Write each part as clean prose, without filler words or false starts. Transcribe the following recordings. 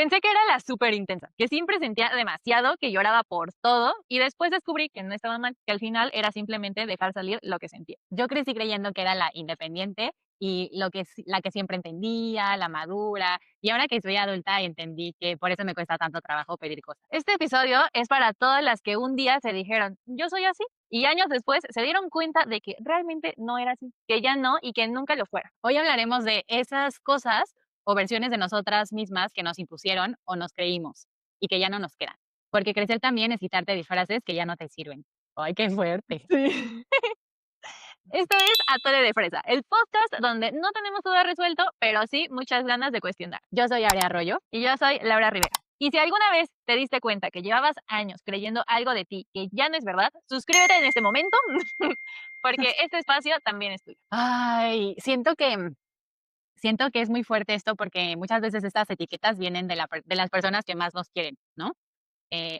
Pensé que era la súper intensa, que siempre sentía demasiado, que lloraba por todo, y después descubrí que no estaba mal, que al final era simplemente dejar salir lo que sentía. Yo crecí creyendo que era la independiente y la que siempre entendía, la madura, y ahora que soy adulta entendí que por eso me cuesta tanto trabajo pedir cosas. Este episodio es para todas las que un día se dijeron, yo soy así, y años después se dieron cuenta de que realmente no era así, que ya no y que nunca lo fuera. Hoy hablaremos de esas cosas o versiones de nosotras mismas que nos impusieron o nos creímos y que ya no nos quedan. Porque crecer también es quitarte disfraces que ya no te sirven. ¡Ay, qué fuerte! Sí. Esto es Atole de Fresa, el podcast donde no tenemos todo resuelto, pero sí muchas ganas de cuestionar. Yo soy Aurea Arroyo y yo soy Laura Rivera. Y si alguna vez te diste cuenta que llevabas años creyendo algo de ti que ya no es verdad, suscríbete en este momento porque este espacio también es tuyo. Ay, siento que es muy fuerte esto porque muchas veces estas etiquetas vienen de las personas que más nos quieren, ¿no?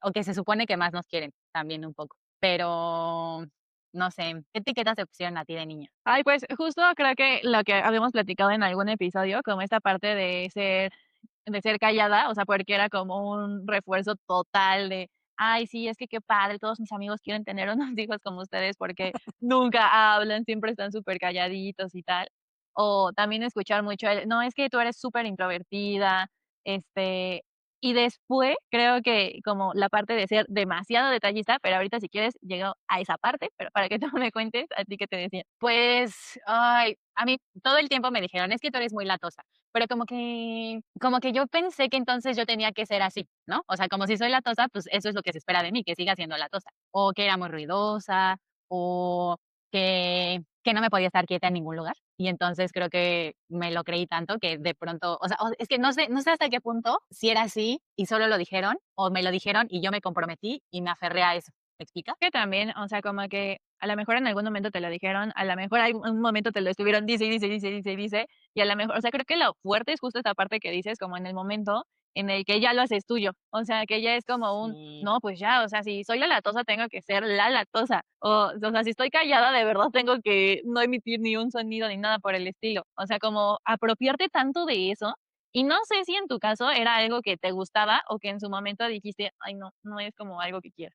O que se supone que más nos quieren también un poco. Pero no sé, ¿qué etiquetas te pusieron a ti de niña? Ay, pues justo creo que lo que habíamos platicado en algún episodio, como esta parte de ser callada, o sea, porque era como un refuerzo total de, ay, sí, es que qué padre, todos mis amigos quieren tener unos hijos como ustedes porque nunca hablan, siempre están súper calladitos y tal. O también escuchar mucho el, no, es que tú eres súper introvertida, este, y después creo que como la parte de ser demasiado detallista, pero ahorita si quieres llego a esa parte, pero para que tú me cuentes a ti qué te decían. Pues, ay, a mí todo el tiempo me dijeron, es que tú eres muy latosa. Pero como que yo pensé que entonces yo tenía que ser así, ¿no? O sea, como si soy latosa, pues eso es lo que se espera de mí, que siga siendo latosa, o que era muy ruidosa, o que no me podía estar quieta en ningún lugar. Y entonces creo que me lo creí tanto que de pronto, o sea, es que no sé hasta qué punto si era así y solo lo dijeron, o me lo dijeron y yo me comprometí y me aferré a eso. ¿Me explica? Que también, o sea, como que a lo mejor en algún momento te lo dijeron, a lo mejor hay un momento te lo estuvieron dice, y dice, y dice, y dice, y dice, y a lo mejor, o sea, creo que lo fuerte es justo esta parte que dices, como en el momento en el que ya lo haces tuyo. O sea, que ya es como un, Sí. no, pues ya, o sea, si soy la latosa, tengo que ser la latosa. O sea, si estoy callada, de verdad tengo que no emitir ni un sonido ni nada por el estilo. O sea, como apropiarte tanto de eso. Y no sé si en tu caso era algo que te gustaba o que en su momento dijiste, ay, no, no es como algo que quiero.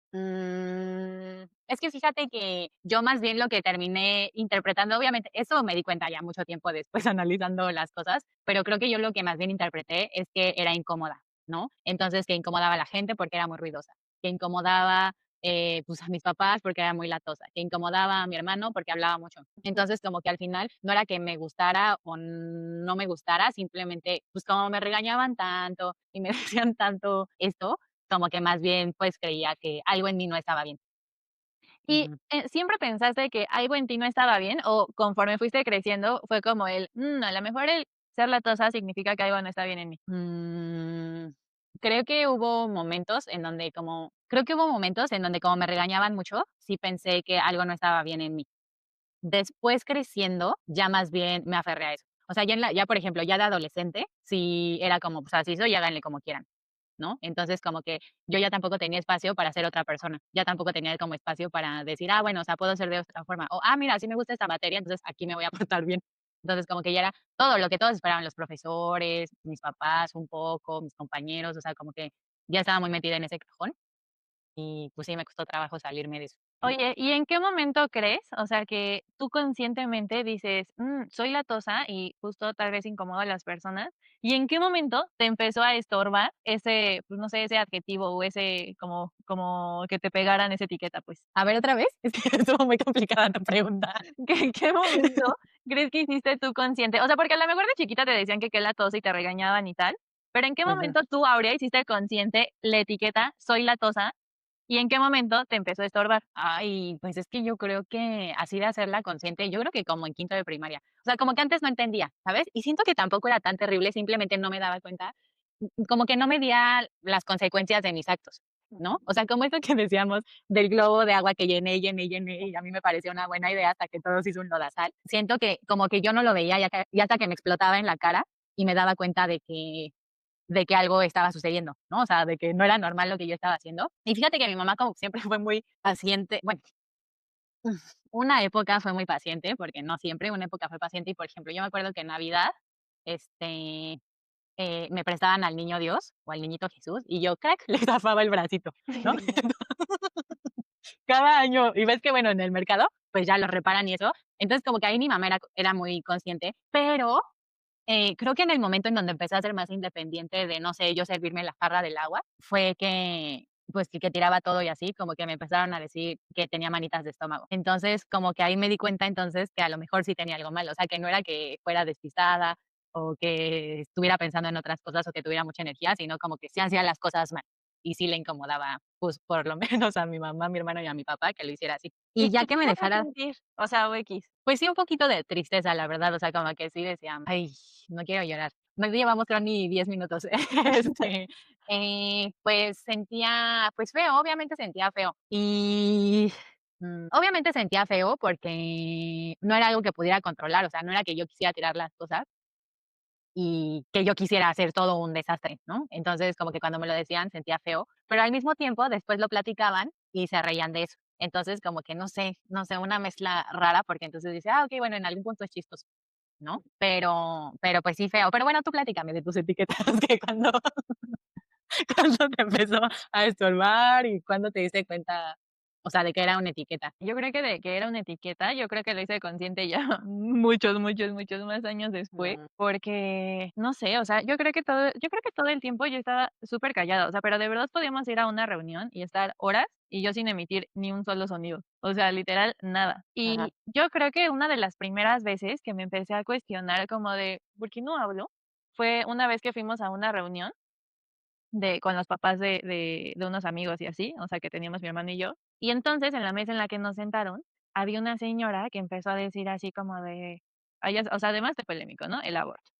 Es que fíjate que yo más bien lo que terminé interpretando, obviamente, eso me di cuenta ya mucho tiempo después analizando las cosas, pero creo que yo lo que más bien interpreté es que era incómoda, ¿no? Entonces, que incomodaba a la gente porque era muy ruidosa, que incomodaba pues a mis papás porque era muy latosa, que incomodaba a mi hermano porque hablaba mucho. Entonces, como que al final no era que me gustara o no me gustara, simplemente, pues como me regañaban tanto y me decían tanto esto, como que más bien pues creía que algo en mí no estaba bien. ¿Y, Ujú. siempre pensaste que algo en ti no estaba bien, o conforme fuiste creciendo fue como el, a lo mejor el ser latosa significa que algo no está bien en mí? Mm, creo que hubo momentos en donde como me regañaban mucho, sí pensé que algo no estaba bien en mí. Después creciendo, ya más bien me aferré a eso. O sea, ya por ejemplo, ya de adolescente, sí era como, pues así soy, háganle como quieran, ¿no? Entonces, como que yo ya tampoco tenía espacio para ser otra persona, ya tampoco tenía como espacio para decir, bueno, o sea, puedo ser de otra forma, o, mira, sí me gusta esta materia, entonces aquí me voy a portar bien. Entonces, como que ya era todo lo que todos esperaban, los profesores, mis papás un poco, mis compañeros, o sea, como que ya estaba muy metida en ese cajón y pues sí me costó trabajo salirme de eso. Oye, ¿y en qué momento crees? O sea, que tú conscientemente dices, soy latosa y justo tal vez incomodo a las personas. ¿Y en qué momento te empezó a estorbar ese, pues no sé, ese adjetivo o ese como que te pegaran esa etiqueta, pues? A ver, otra vez, es que estuvo muy complicada tu pregunta. ¿En qué momento crees que hiciste tú consciente? O sea, porque a lo mejor de chiquita te decían que qué latosa y te regañaban y tal, pero ¿en qué Ajá. momento tú, Aurea, hiciste consciente la etiqueta soy latosa y en qué momento te empezó a estorbar? Ay, pues es que yo creo que así de hacerla consciente, yo creo que como en quinto de primaria. O sea, como que antes no entendía, ¿sabes? Y siento que tampoco era tan terrible, simplemente no me daba cuenta, como que no medía las consecuencias de mis actos, ¿no? O sea, como eso que decíamos del globo de agua que llené, llené, llené, y a mí me pareció una buena idea hasta que todo se hizo un lodazal. Siento que como que yo no lo veía y hasta que me explotaba en la cara y me daba cuenta de que algo estaba sucediendo, ¿no? O sea, de que no era normal lo que yo estaba haciendo. Y fíjate que mi mamá como que siempre fue muy paciente, bueno, una época fue muy paciente, porque no siempre, una época fue paciente y, por ejemplo, yo me acuerdo que en Navidad, este, me prestaban al niño Dios o al niñito Jesús y yo, crack, le zafaba el bracito, ¿no? Cada año, y ves que, bueno, en el mercado, pues ya los reparan y eso. Entonces, como que ahí mi mamá era muy consciente, pero creo que en el momento en donde empecé a ser más independiente de, no sé, yo servirme la jarra del agua, fue que, pues, que tiraba todo y así, como que me empezaron a decir que tenía manitas de estómago. Entonces, como que ahí me di cuenta entonces que a lo mejor sí tenía algo mal, o sea, que no era que fuera despistada o que estuviera pensando en otras cosas o que tuviera mucha energía, sino como que sí hacía las cosas mal y sí le incomodaba, pues, por lo menos a mi mamá, a mi hermano y a mi papá que lo hiciera así. ¿Y Y ya qué que te me hacía dejara sentir? O sea, o equis. pues sí, un poquito de tristeza, la verdad, o sea, como que sí decía: "Ay, no quiero llorar". No llevamos creo ni 10 minutos. Este, pues sentía, pues feo, obviamente sentía feo. Y, obviamente sentía feo porque no era algo que pudiera controlar, o sea, no era que yo quisiera tirar las cosas y que yo quisiera hacer todo un desastre, ¿no? Entonces, como que cuando me lo decían sentía feo, pero al mismo tiempo después lo platicaban y se reían de eso. Entonces, como que no sé, una mezcla rara, porque entonces dice: "Ah, okey, bueno, en algún punto es chistoso", ¿no? Pero, pues sí, feo. Pero bueno, tú platícame de tus etiquetas, que cuándo te empezó a estorbar y cuándo te diste cuenta, o sea, de que era una etiqueta. Yo creo que de que era una etiqueta, yo creo que lo hice consciente ya muchos, muchos, muchos más años después, Mm, porque, no sé, o sea, yo creo que todo el tiempo yo estaba súper callada, o sea, pero de verdad podíamos ir a una reunión y estar horas y yo sin emitir ni un solo sonido, o sea, literal, nada. ajá, Y yo creo que una de las primeras veces que me empecé a cuestionar como de, ¿por qué no hablo? Fue una vez que fuimos a una reunión con los papás de unos amigos y así, o sea, que teníamos mi hermano y yo. Y entonces, en la mesa en la que nos sentaron, había una señora que empezó a decir así como de, o sea, además de polémico, ¿no? El aborto.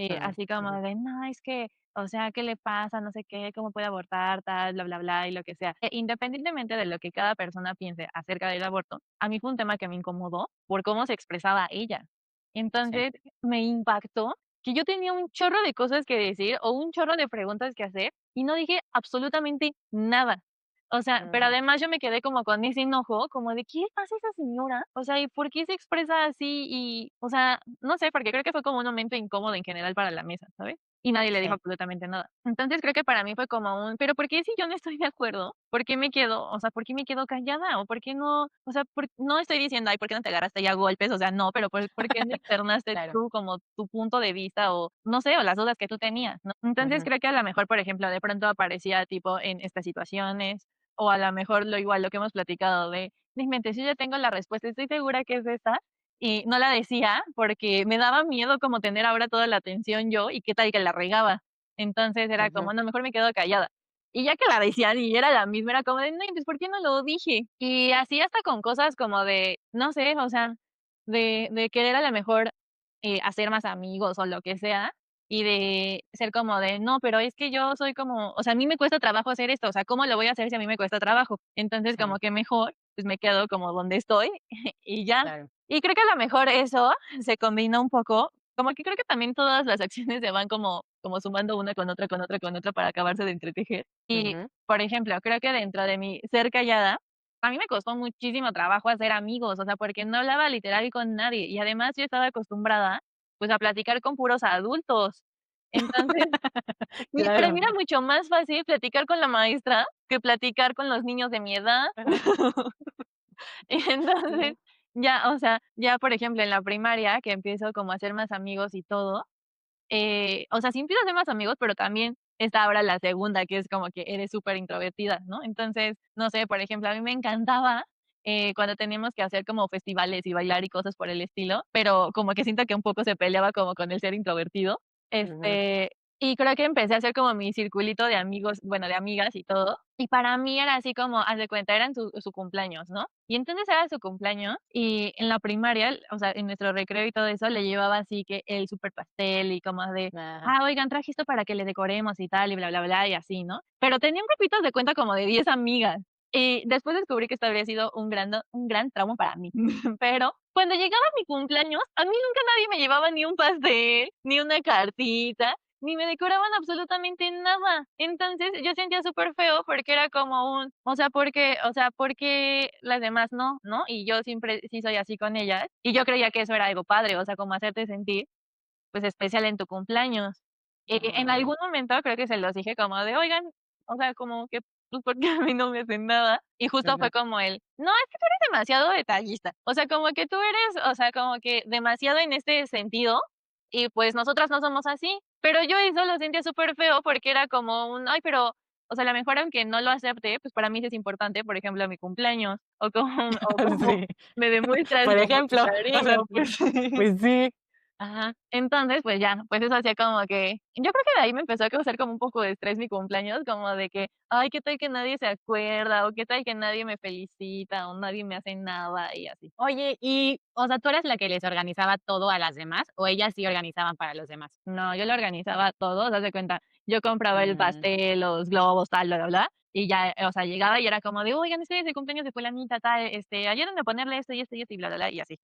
mm, Así como ujú, de, no, es que, o sea, ¿qué le pasa? No sé qué, cómo puede abortar, tal, bla, bla, bla, y lo que sea. Independientemente de lo que cada persona piense acerca del aborto, a mí fue un tema que me incomodó por cómo se expresaba ella. sí, Entonces, me impactó que yo tenía un chorro de cosas que decir o un chorro de preguntas que hacer y no dije absolutamente nada. O sea, pero ujú, además yo me quedé como con ese enojo, como de, ¿qué le pasa a esa señora? O sea, ¿y por qué se expresa así? Y, o sea, no sé, porque creo que fue como un momento incómodo en general para la mesa, ¿sabes? Y nadie le dijo sí, absolutamente nada. Entonces creo que para mí fue como un, pero ¿por qué si yo no estoy de acuerdo? ¿Por qué me quedo, o sea, por qué me quedo callada? ¿O por qué no, o sea, no estoy diciendo, ay, ¿por qué no te agarraste ya a golpes? O sea, no, pero ¿por qué no externaste claro, tú como tu punto de vista o no sé, o las dudas que tú tenías, ¿no? Entonces ujú, creo que a lo mejor, por ejemplo, de pronto aparecía tipo en estas situaciones o a lo mejor lo igual, lo que hemos platicado de, no inventes, yo ya tengo la respuesta, estoy segura que es esta, y no la decía porque me daba miedo como tener ahora toda la atención yo y qué tal que la regaba. Entonces era ujú, como, no, mejor me quedo callada. Y ya que la decía y era la misma, era como de, no, pues, ¿por qué no lo dije? Y así hasta con cosas como de, no sé, o sea, de querer a lo mejor, hacer más amigos o lo que sea, y de ser como de, no, pero es que yo soy como, o sea, a mí me cuesta trabajo hacer esto, o sea, ¿cómo lo voy a hacer si a mí me cuesta trabajo? Entonces, como sí, que mejor, pues me quedo como donde estoy y ya. claro, Y creo que a lo mejor eso se combina un poco, como que creo que también todas las acciones se van como sumando una con otra, con otra, con otra para acabarse de entretejer. Y, ujú, por ejemplo, creo que dentro de mi ser callada, a mí me costó muchísimo trabajo hacer amigos, o sea, porque no hablaba literal con nadie y además yo estaba acostumbrada, pues, a platicar con puros adultos. Entonces, para claro, mí era mucho más fácil platicar con la maestra que platicar con los niños de mi edad. Y entonces, sí, ya, o sea, ya, por ejemplo, en la primaria, que empiezo como a hacer más amigos y todo, o sea, sí empiezo a hacer más amigos, pero también está ahora la segunda, que es como que eres súper introvertida, ¿no? Entonces, no sé, por ejemplo, a mí me encantaba, cuando teníamos que hacer como festivales y bailar y cosas por el estilo, pero como que siento que un poco se peleaba como con el ser introvertido. ujú, Y creo que empecé a hacer como mi circulito de amigos, bueno, de amigas y todo. Y para mí era así como, haz de cuenta, eran su cumpleaños, ¿no? Y entonces era su cumpleaños y en la primaria, o sea, en nuestro recreo y todo eso, le llevaba así que el super pastel y como de, ajá, ah, oigan, traje esto para que le decoremos y tal, y bla, bla, bla, y así, ¿no? Pero tenía un grupito de cuenta como de 10 amigas. Y después descubrí que esto habría sido un gran trauma para mí. Pero cuando llegaba mi cumpleaños, a mí nunca nadie me llevaba ni un pastel, ni una cartita, ni me decoraban absolutamente nada. Entonces, yo sentía súper feo porque era como porque las demás no, ¿no? Y yo siempre sí soy así con ellas, y yo creía que eso era algo padre, o sea, como hacerte sentir, pues, especial en tu cumpleaños. En Ay, algún momento creo que se los dije como de: "Oigan, o sea, como que, pues, ¿por qué a mí no me hacen nada?". Y justo ajá. fue como el: "No, es que tú eres demasiado detallista". O sea, como que tú eres, o sea, como que demasiado en este sentido, y pues nosotras no somos así. Pero yo eso lo sentía súper feo porque era como un: "Ay, pero, o sea, a lo mejor aunque no lo acepte, pues para mí sí es importante, por ejemplo, mi cumpleaños, o como Sí, me demuestras por como tu ejemplo, o sea, cariño", pues sí. pues sí. Ajá. Entonces, pues ya, pues eso hacía como que yo creo que de ahí me empezó a causar como un poco de estrés mi cumpleaños, como de que: "Ay, ¿qué tal que nadie se acuerda?", o "¿Qué tal que nadie me felicita?", o "Nadie me hace nada", y así. Oye, y, o sea, ¿tú eras la que les organizaba todo a las demás, o ellas sí organizaban para los demás? No, yo lo organizaba todo, haz de cuenta, yo compraba el Mm, pastel, los globos, tal, bla, bla, bla, y ya, o sea, llegaba y era como de: "Oigan, es que es el cumpleaños de fulanita, tal, ayúdenme a ponerle esto, y esto, y esto", y bla, bla, bla, y así.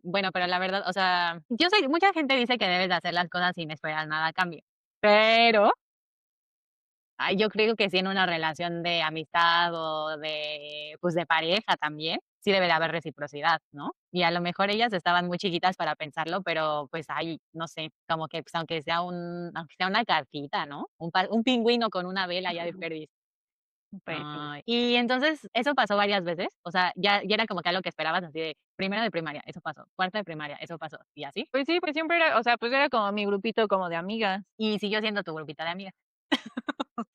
bueno, pero la verdad, o sea, yo soy mucha gente dice que debes de hacer las cosas sin esperar nada a cambio, pero, ay, yo creo que sí en una relación de amistad o de, pues, de pareja también, sí debe de haber reciprocidad, ¿no? Y a lo mejor ellas estaban muy chiquitas para pensarlo, pero, pues, ay, no sé, como que, pues, aunque sea una cartita, ¿no? Un pingüino con una vela ya de pérdida. Pues sí. Ay, y entonces, ¿eso pasó varias veces? O sea, ya era como que algo que esperabas así de primero de primaria, eso pasó, cuarto de primaria, eso pasó, ¿y así? Pues sí, pues siempre era, o sea, pues era como mi grupito como de amigas. Y siguió siendo tu grupito de amigas.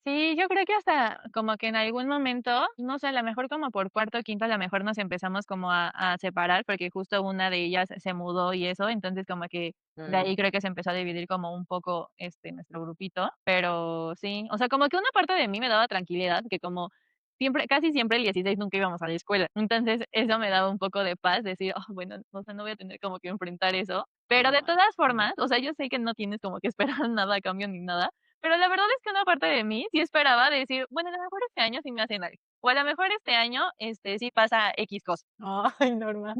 Sí, yo creo que hasta como que en algún momento, no sé, a lo mejor como por cuarto o quinto, a lo mejor nos empezamos como a separar, porque justo una de ellas se mudó y eso, entonces como que de Mm, ahí creo que se empezó a dividir como un poco, nuestro grupito, pero sí, o sea, como que una parte de mí me daba tranquilidad, que como siempre, casi siempre el 16 nunca íbamos a la escuela, entonces eso me daba un poco de paz, decir: "Oh, bueno, o sea, no voy a tener como que enfrentar eso", pero de ay, todas mm, formas, o sea, yo sé que no tienes como que esperar nada a cambio ni nada, pero la verdad es que una parte de mí sí esperaba decir: "Bueno, a lo mejor este año sí me hacen algo, o a lo mejor este año, sí pasa X cosa". ay, Norma.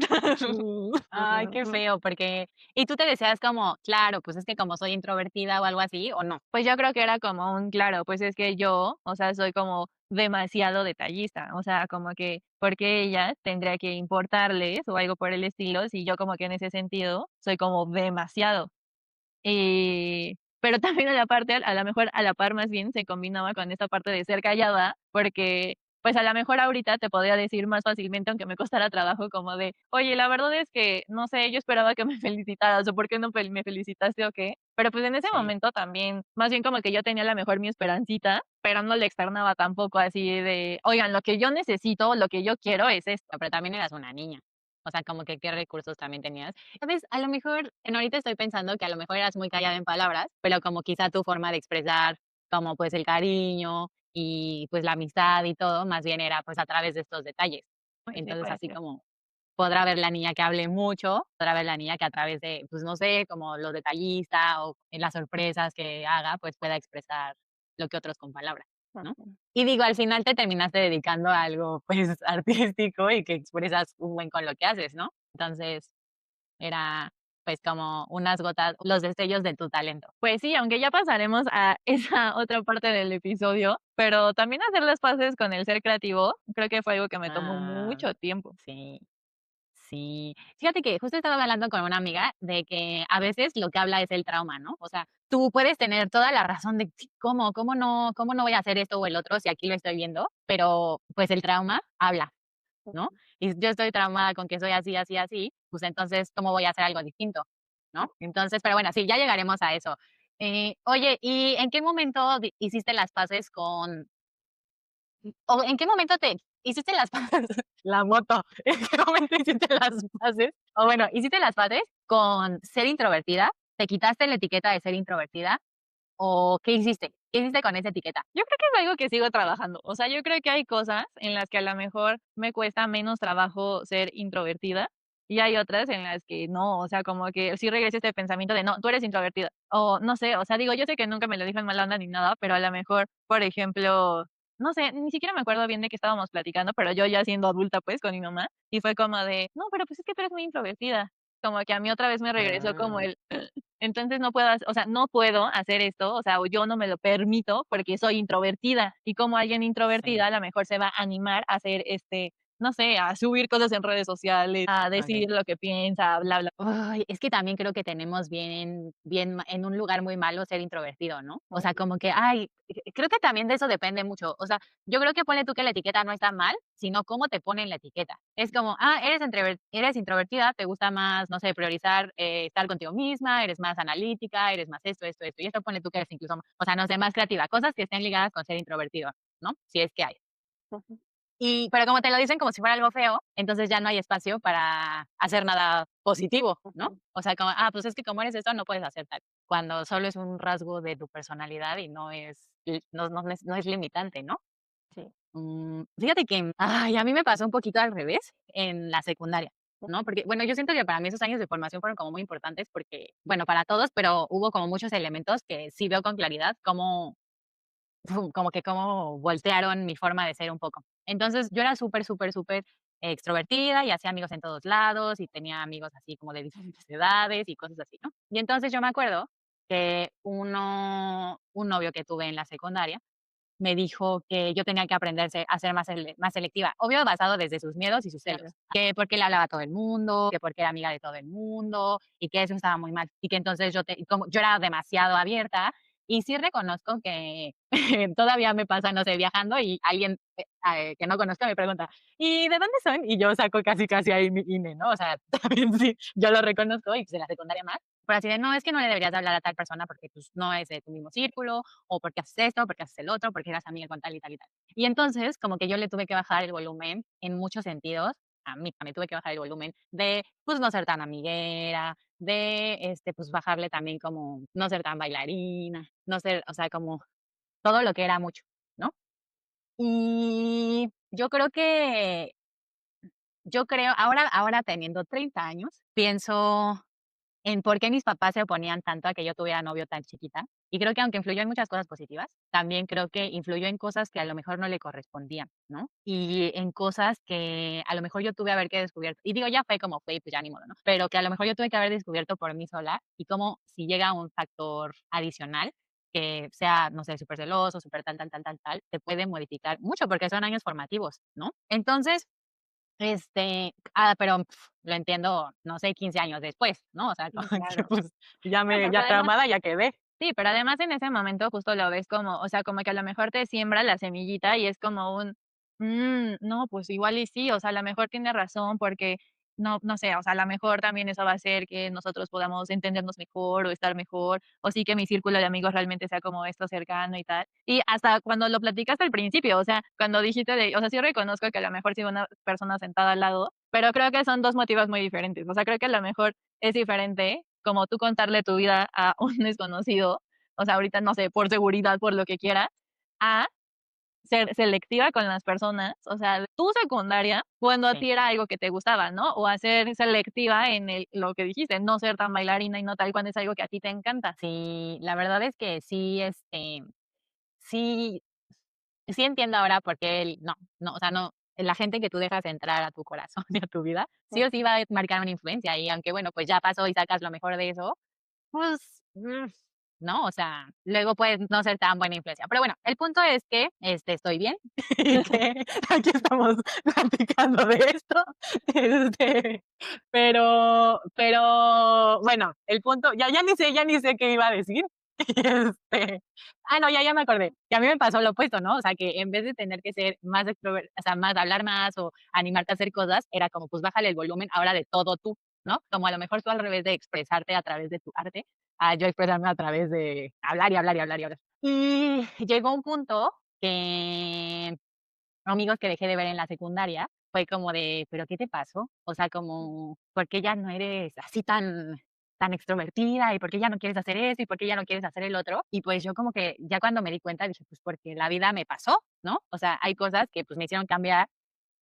Ay, qué feo, porque ¿y tú te decías como, claro, pues es que como soy introvertida o algo así, o no? Pues yo creo que era como un claro, pues es que yo, o sea, soy como demasiado detallista, o sea, como que, ¿por qué ella tendría que importarles o algo por el estilo, si yo como que en ese sentido soy como demasiado? Pero también a la parte, a la mejor a la par más bien se combinaba con esta parte de ser callada, porque, pues, a la mejor ahorita te podría decir más fácilmente, aunque me costara trabajo, como de: "Oye, la verdad es que, no sé, yo esperaba que me felicitaras, o ¿por qué no me felicitaste o qué?". Pero, pues, en ese Sí, momento también, más bien como que yo tenía a la mejor mi esperancita, pero no le externaba tampoco así de: "Oigan, lo que yo necesito, lo que yo quiero es esto". pero también eras una niña. O sea, como que qué recursos también tenías. ¿Sabes? A lo mejor, ahorita estoy pensando que a lo mejor eras muy callada en palabras, pero como quizá tu forma de expresar como pues el cariño y pues la amistad y todo, más bien era pues a través de estos detalles. Pues sí, Entonces, puede así ser. como podrá haber la niña que hable mucho, podrá haber la niña que a través de, pues no sé, como lo detallista o en las sorpresas que haga, pues pueda expresar lo que otros con palabras, ¿no? Ujú. Y digo, al final te terminaste dedicando a algo, pues, artístico y que expresas un buen con lo que haces, ¿no? Entonces, era, pues, como unas gotas, los destellos de tu talento. Pues sí, aunque ya pasaremos a esa otra parte del episodio, pero también hacer las paces con el ser creativo, creo que fue algo que me tomó Ah, mucho tiempo. sí. Sí, fíjate que justo estaba hablando con una amiga de que a veces lo que habla es el trauma, ¿no? O sea, tú puedes tener toda la razón de "Sí, cómo no voy a hacer esto o el otro si aquí lo estoy viendo, pero pues el trauma habla, ¿no? Y yo estoy traumada con que soy así, así, así, pues entonces, ¿cómo voy a hacer algo distinto? ¿No? Entonces, pero bueno, sí, ya llegaremos a eso. Oye, ¿y en qué momento hiciste las paces con ¿O en qué momento te hiciste las paces? La moto, ¿en qué momento hiciste las paces? O bueno, ¿hiciste las paces con ser introvertida? ¿Te quitaste la etiqueta de ser introvertida? ¿O qué hiciste? ¿Qué hiciste con esa etiqueta? Yo creo que es algo que sigo trabajando. O sea, yo creo que hay cosas en las que a lo mejor me cuesta menos trabajo ser introvertida y hay otras en las que no. O sea, como que sí regresa este pensamiento de no, tú eres introvertida. O no sé, o sea, digo, yo sé que nunca me lo dijo en mala onda ni nada, pero a lo mejor, por ejemplo, no sé, ni siquiera me acuerdo bien de qué estábamos platicando, pero yo ya siendo adulta, pues, con mi mamá, y fue como de, no, pero pues es que tú eres muy introvertida. Como que a mí otra vez me regresó como Ah, el, entonces no puedo, o sea, no puedo hacer esto, o sea, o yo no me lo permito porque soy introvertida y como alguien sí, introvertida a lo mejor se va a animar a hacer no sé, a subir cosas en redes sociales, a decir Okey. lo que piensa, bla, bla. Ay, es que también creo que tenemos en un lugar muy malo ser introvertido, ¿no? O sea, como que, ay, creo que también de eso depende mucho. O sea, yo creo que ponle tú que la etiqueta no está mal, sino cómo te ponen la etiqueta. Es como, eres introvertida, te gusta más, no sé, priorizar, estar contigo misma, eres más analítica, eres más esto, esto, esto. Y esto ponle tú que eres incluso, o sea, no sé, más creativa. Cosas que estén ligadas con ser introvertido, ¿no? Si es que hay. Ujú. Pero como te lo dicen como si fuera algo feo, entonces ya no hay espacio para hacer nada positivo, ¿no? Ujú. O sea, como, pues es que como eres esto, no puedes hacer tal, cuando solo es un rasgo de tu personalidad y no es limitante, ¿no? Sí. Fíjate que, ay, a mí me pasó un poquito al revés en la secundaria, ¿no? Ujú. Porque, bueno, yo siento que para mí esos años de formación fueron como muy importantes porque, bueno, para todos, pero hubo como muchos elementos que sí veo con claridad cómo como que cómo voltearon mi forma de ser un poco. Entonces, yo era súper, súper, súper extrovertida y hacía amigos en todos lados y tenía amigos así como de diferentes edades y cosas así, ¿no? Y entonces yo me acuerdo que un novio que tuve en la secundaria me dijo que yo tenía que aprenderse a ser más selectiva, obvio basado desde sus miedos y sus Claro. celos, que porque le hablaba a todo el mundo, que porque era amiga de todo el mundo y que eso estaba muy mal y que entonces como yo era demasiado abierta y sí reconozco que todavía me pasa, no sé, viajando y alguien que no conozco me pregunta, ¿y de dónde son? Y yo saco casi casi ahí mi INE, ¿no? O sea, también sí, yo lo reconozco y pues en la secundaria más, pero así de, no, es que no le deberías de hablar a tal persona porque pues no es de tu mismo círculo o porque haces esto, porque haces el otro, porque eras amiga con tal y tal y tal. Y entonces, como que yo le tuve que bajar el volumen en muchos sentidos, a mí también tuve que bajar el volumen de, pues, no ser tan amiguera, de, pues, bajarle también como no ser tan bailarina, no ser, o sea, como todo lo que era mucho, ¿no? Y yo creo, ahora teniendo 30 años, pienso en por qué mis papás se oponían tanto a que yo tuviera novio tan chiquita. Y creo que aunque influyó en muchas cosas positivas, también creo que influyó en cosas que a lo mejor no le correspondían, ¿no? Y en cosas que a lo mejor yo tuve haber que descubierto. Y digo, ya fue como fue, y pues ya ni modo, ¿no? Pero que a lo mejor yo tuve que haber descubierto por mí sola y como si llega un factor adicional que sea, no sé, súper celoso, súper tal, tal, tal, tal, tal, te puede modificar mucho porque son años formativos, ¿no? Entonces, pero lo entiendo, no sé, 15 años después, ¿no? O sea, como Sí, que, claro. pues, No, porque ya además traumada ya quedé. sí, pero además en ese momento justo lo ves como, o sea, como que a lo mejor te siembra la semillita y es como no, pues igual y sí, o sea, a lo mejor tiene razón porque no sé, o sea, a lo mejor también eso va a hacer que nosotros podamos entendernos mejor o estar mejor, o sí que mi círculo de amigos realmente sea como esto cercano y tal. Y hasta cuando lo platicaste al principio, o sea, cuando dijiste o sea, sí reconozco que a lo mejor sí una persona sentada al lado, pero creo que son dos motivos muy diferentes. O sea, creo que a lo mejor es diferente como tú contarle tu vida a un desconocido, o sea, ahorita no sé, por seguridad, por lo que quieras, a ser selectiva con las personas, o sea, tu secundaria, cuando a Sí, ti era algo que te gustaba, ¿no? O a ser selectiva en lo que dijiste, no ser tan bailarina y no tal cuando es algo que a ti te encanta. sí, la verdad es que sí, sí, sí entiendo ahora por qué no, o sea, no, la gente que tú dejas entrar a tu corazón y a tu vida, sí o sí va a marcar una influencia y aunque, bueno, pues ya pasó y sacas lo mejor de eso, pues, no, o sea, luego puede no ser tan buena influencia. Pero bueno, el punto es que, estoy bien y que aquí estamos platicando de esto, pero, bueno, el punto ya ni sé qué iba a decir, este, no, ya me acordé, que a mí me pasó lo opuesto, ¿no? O sea, que en vez de tener que ser más o sea, más hablar más o animarte a hacer cosas, era como, pues, bájale el volumen ahora de todo tú, ¿no? Como a lo mejor tú al revés de expresarte a través de tu arte, a yo expresarme a través de hablar y hablar y hablar y hablar. Y llegó un punto que amigos que dejé de ver en la secundaria, fue como de, ¿pero qué te pasó? O sea, como, ¿por qué ya no eres así tan extrovertida? ¿Y por qué ya no quieres hacer eso? ¿Y por qué ya no quieres hacer el otro? Y pues yo como que ya cuando me di cuenta dije, pues porque la vida me pasó, ¿no? O sea, hay cosas que pues me hicieron cambiar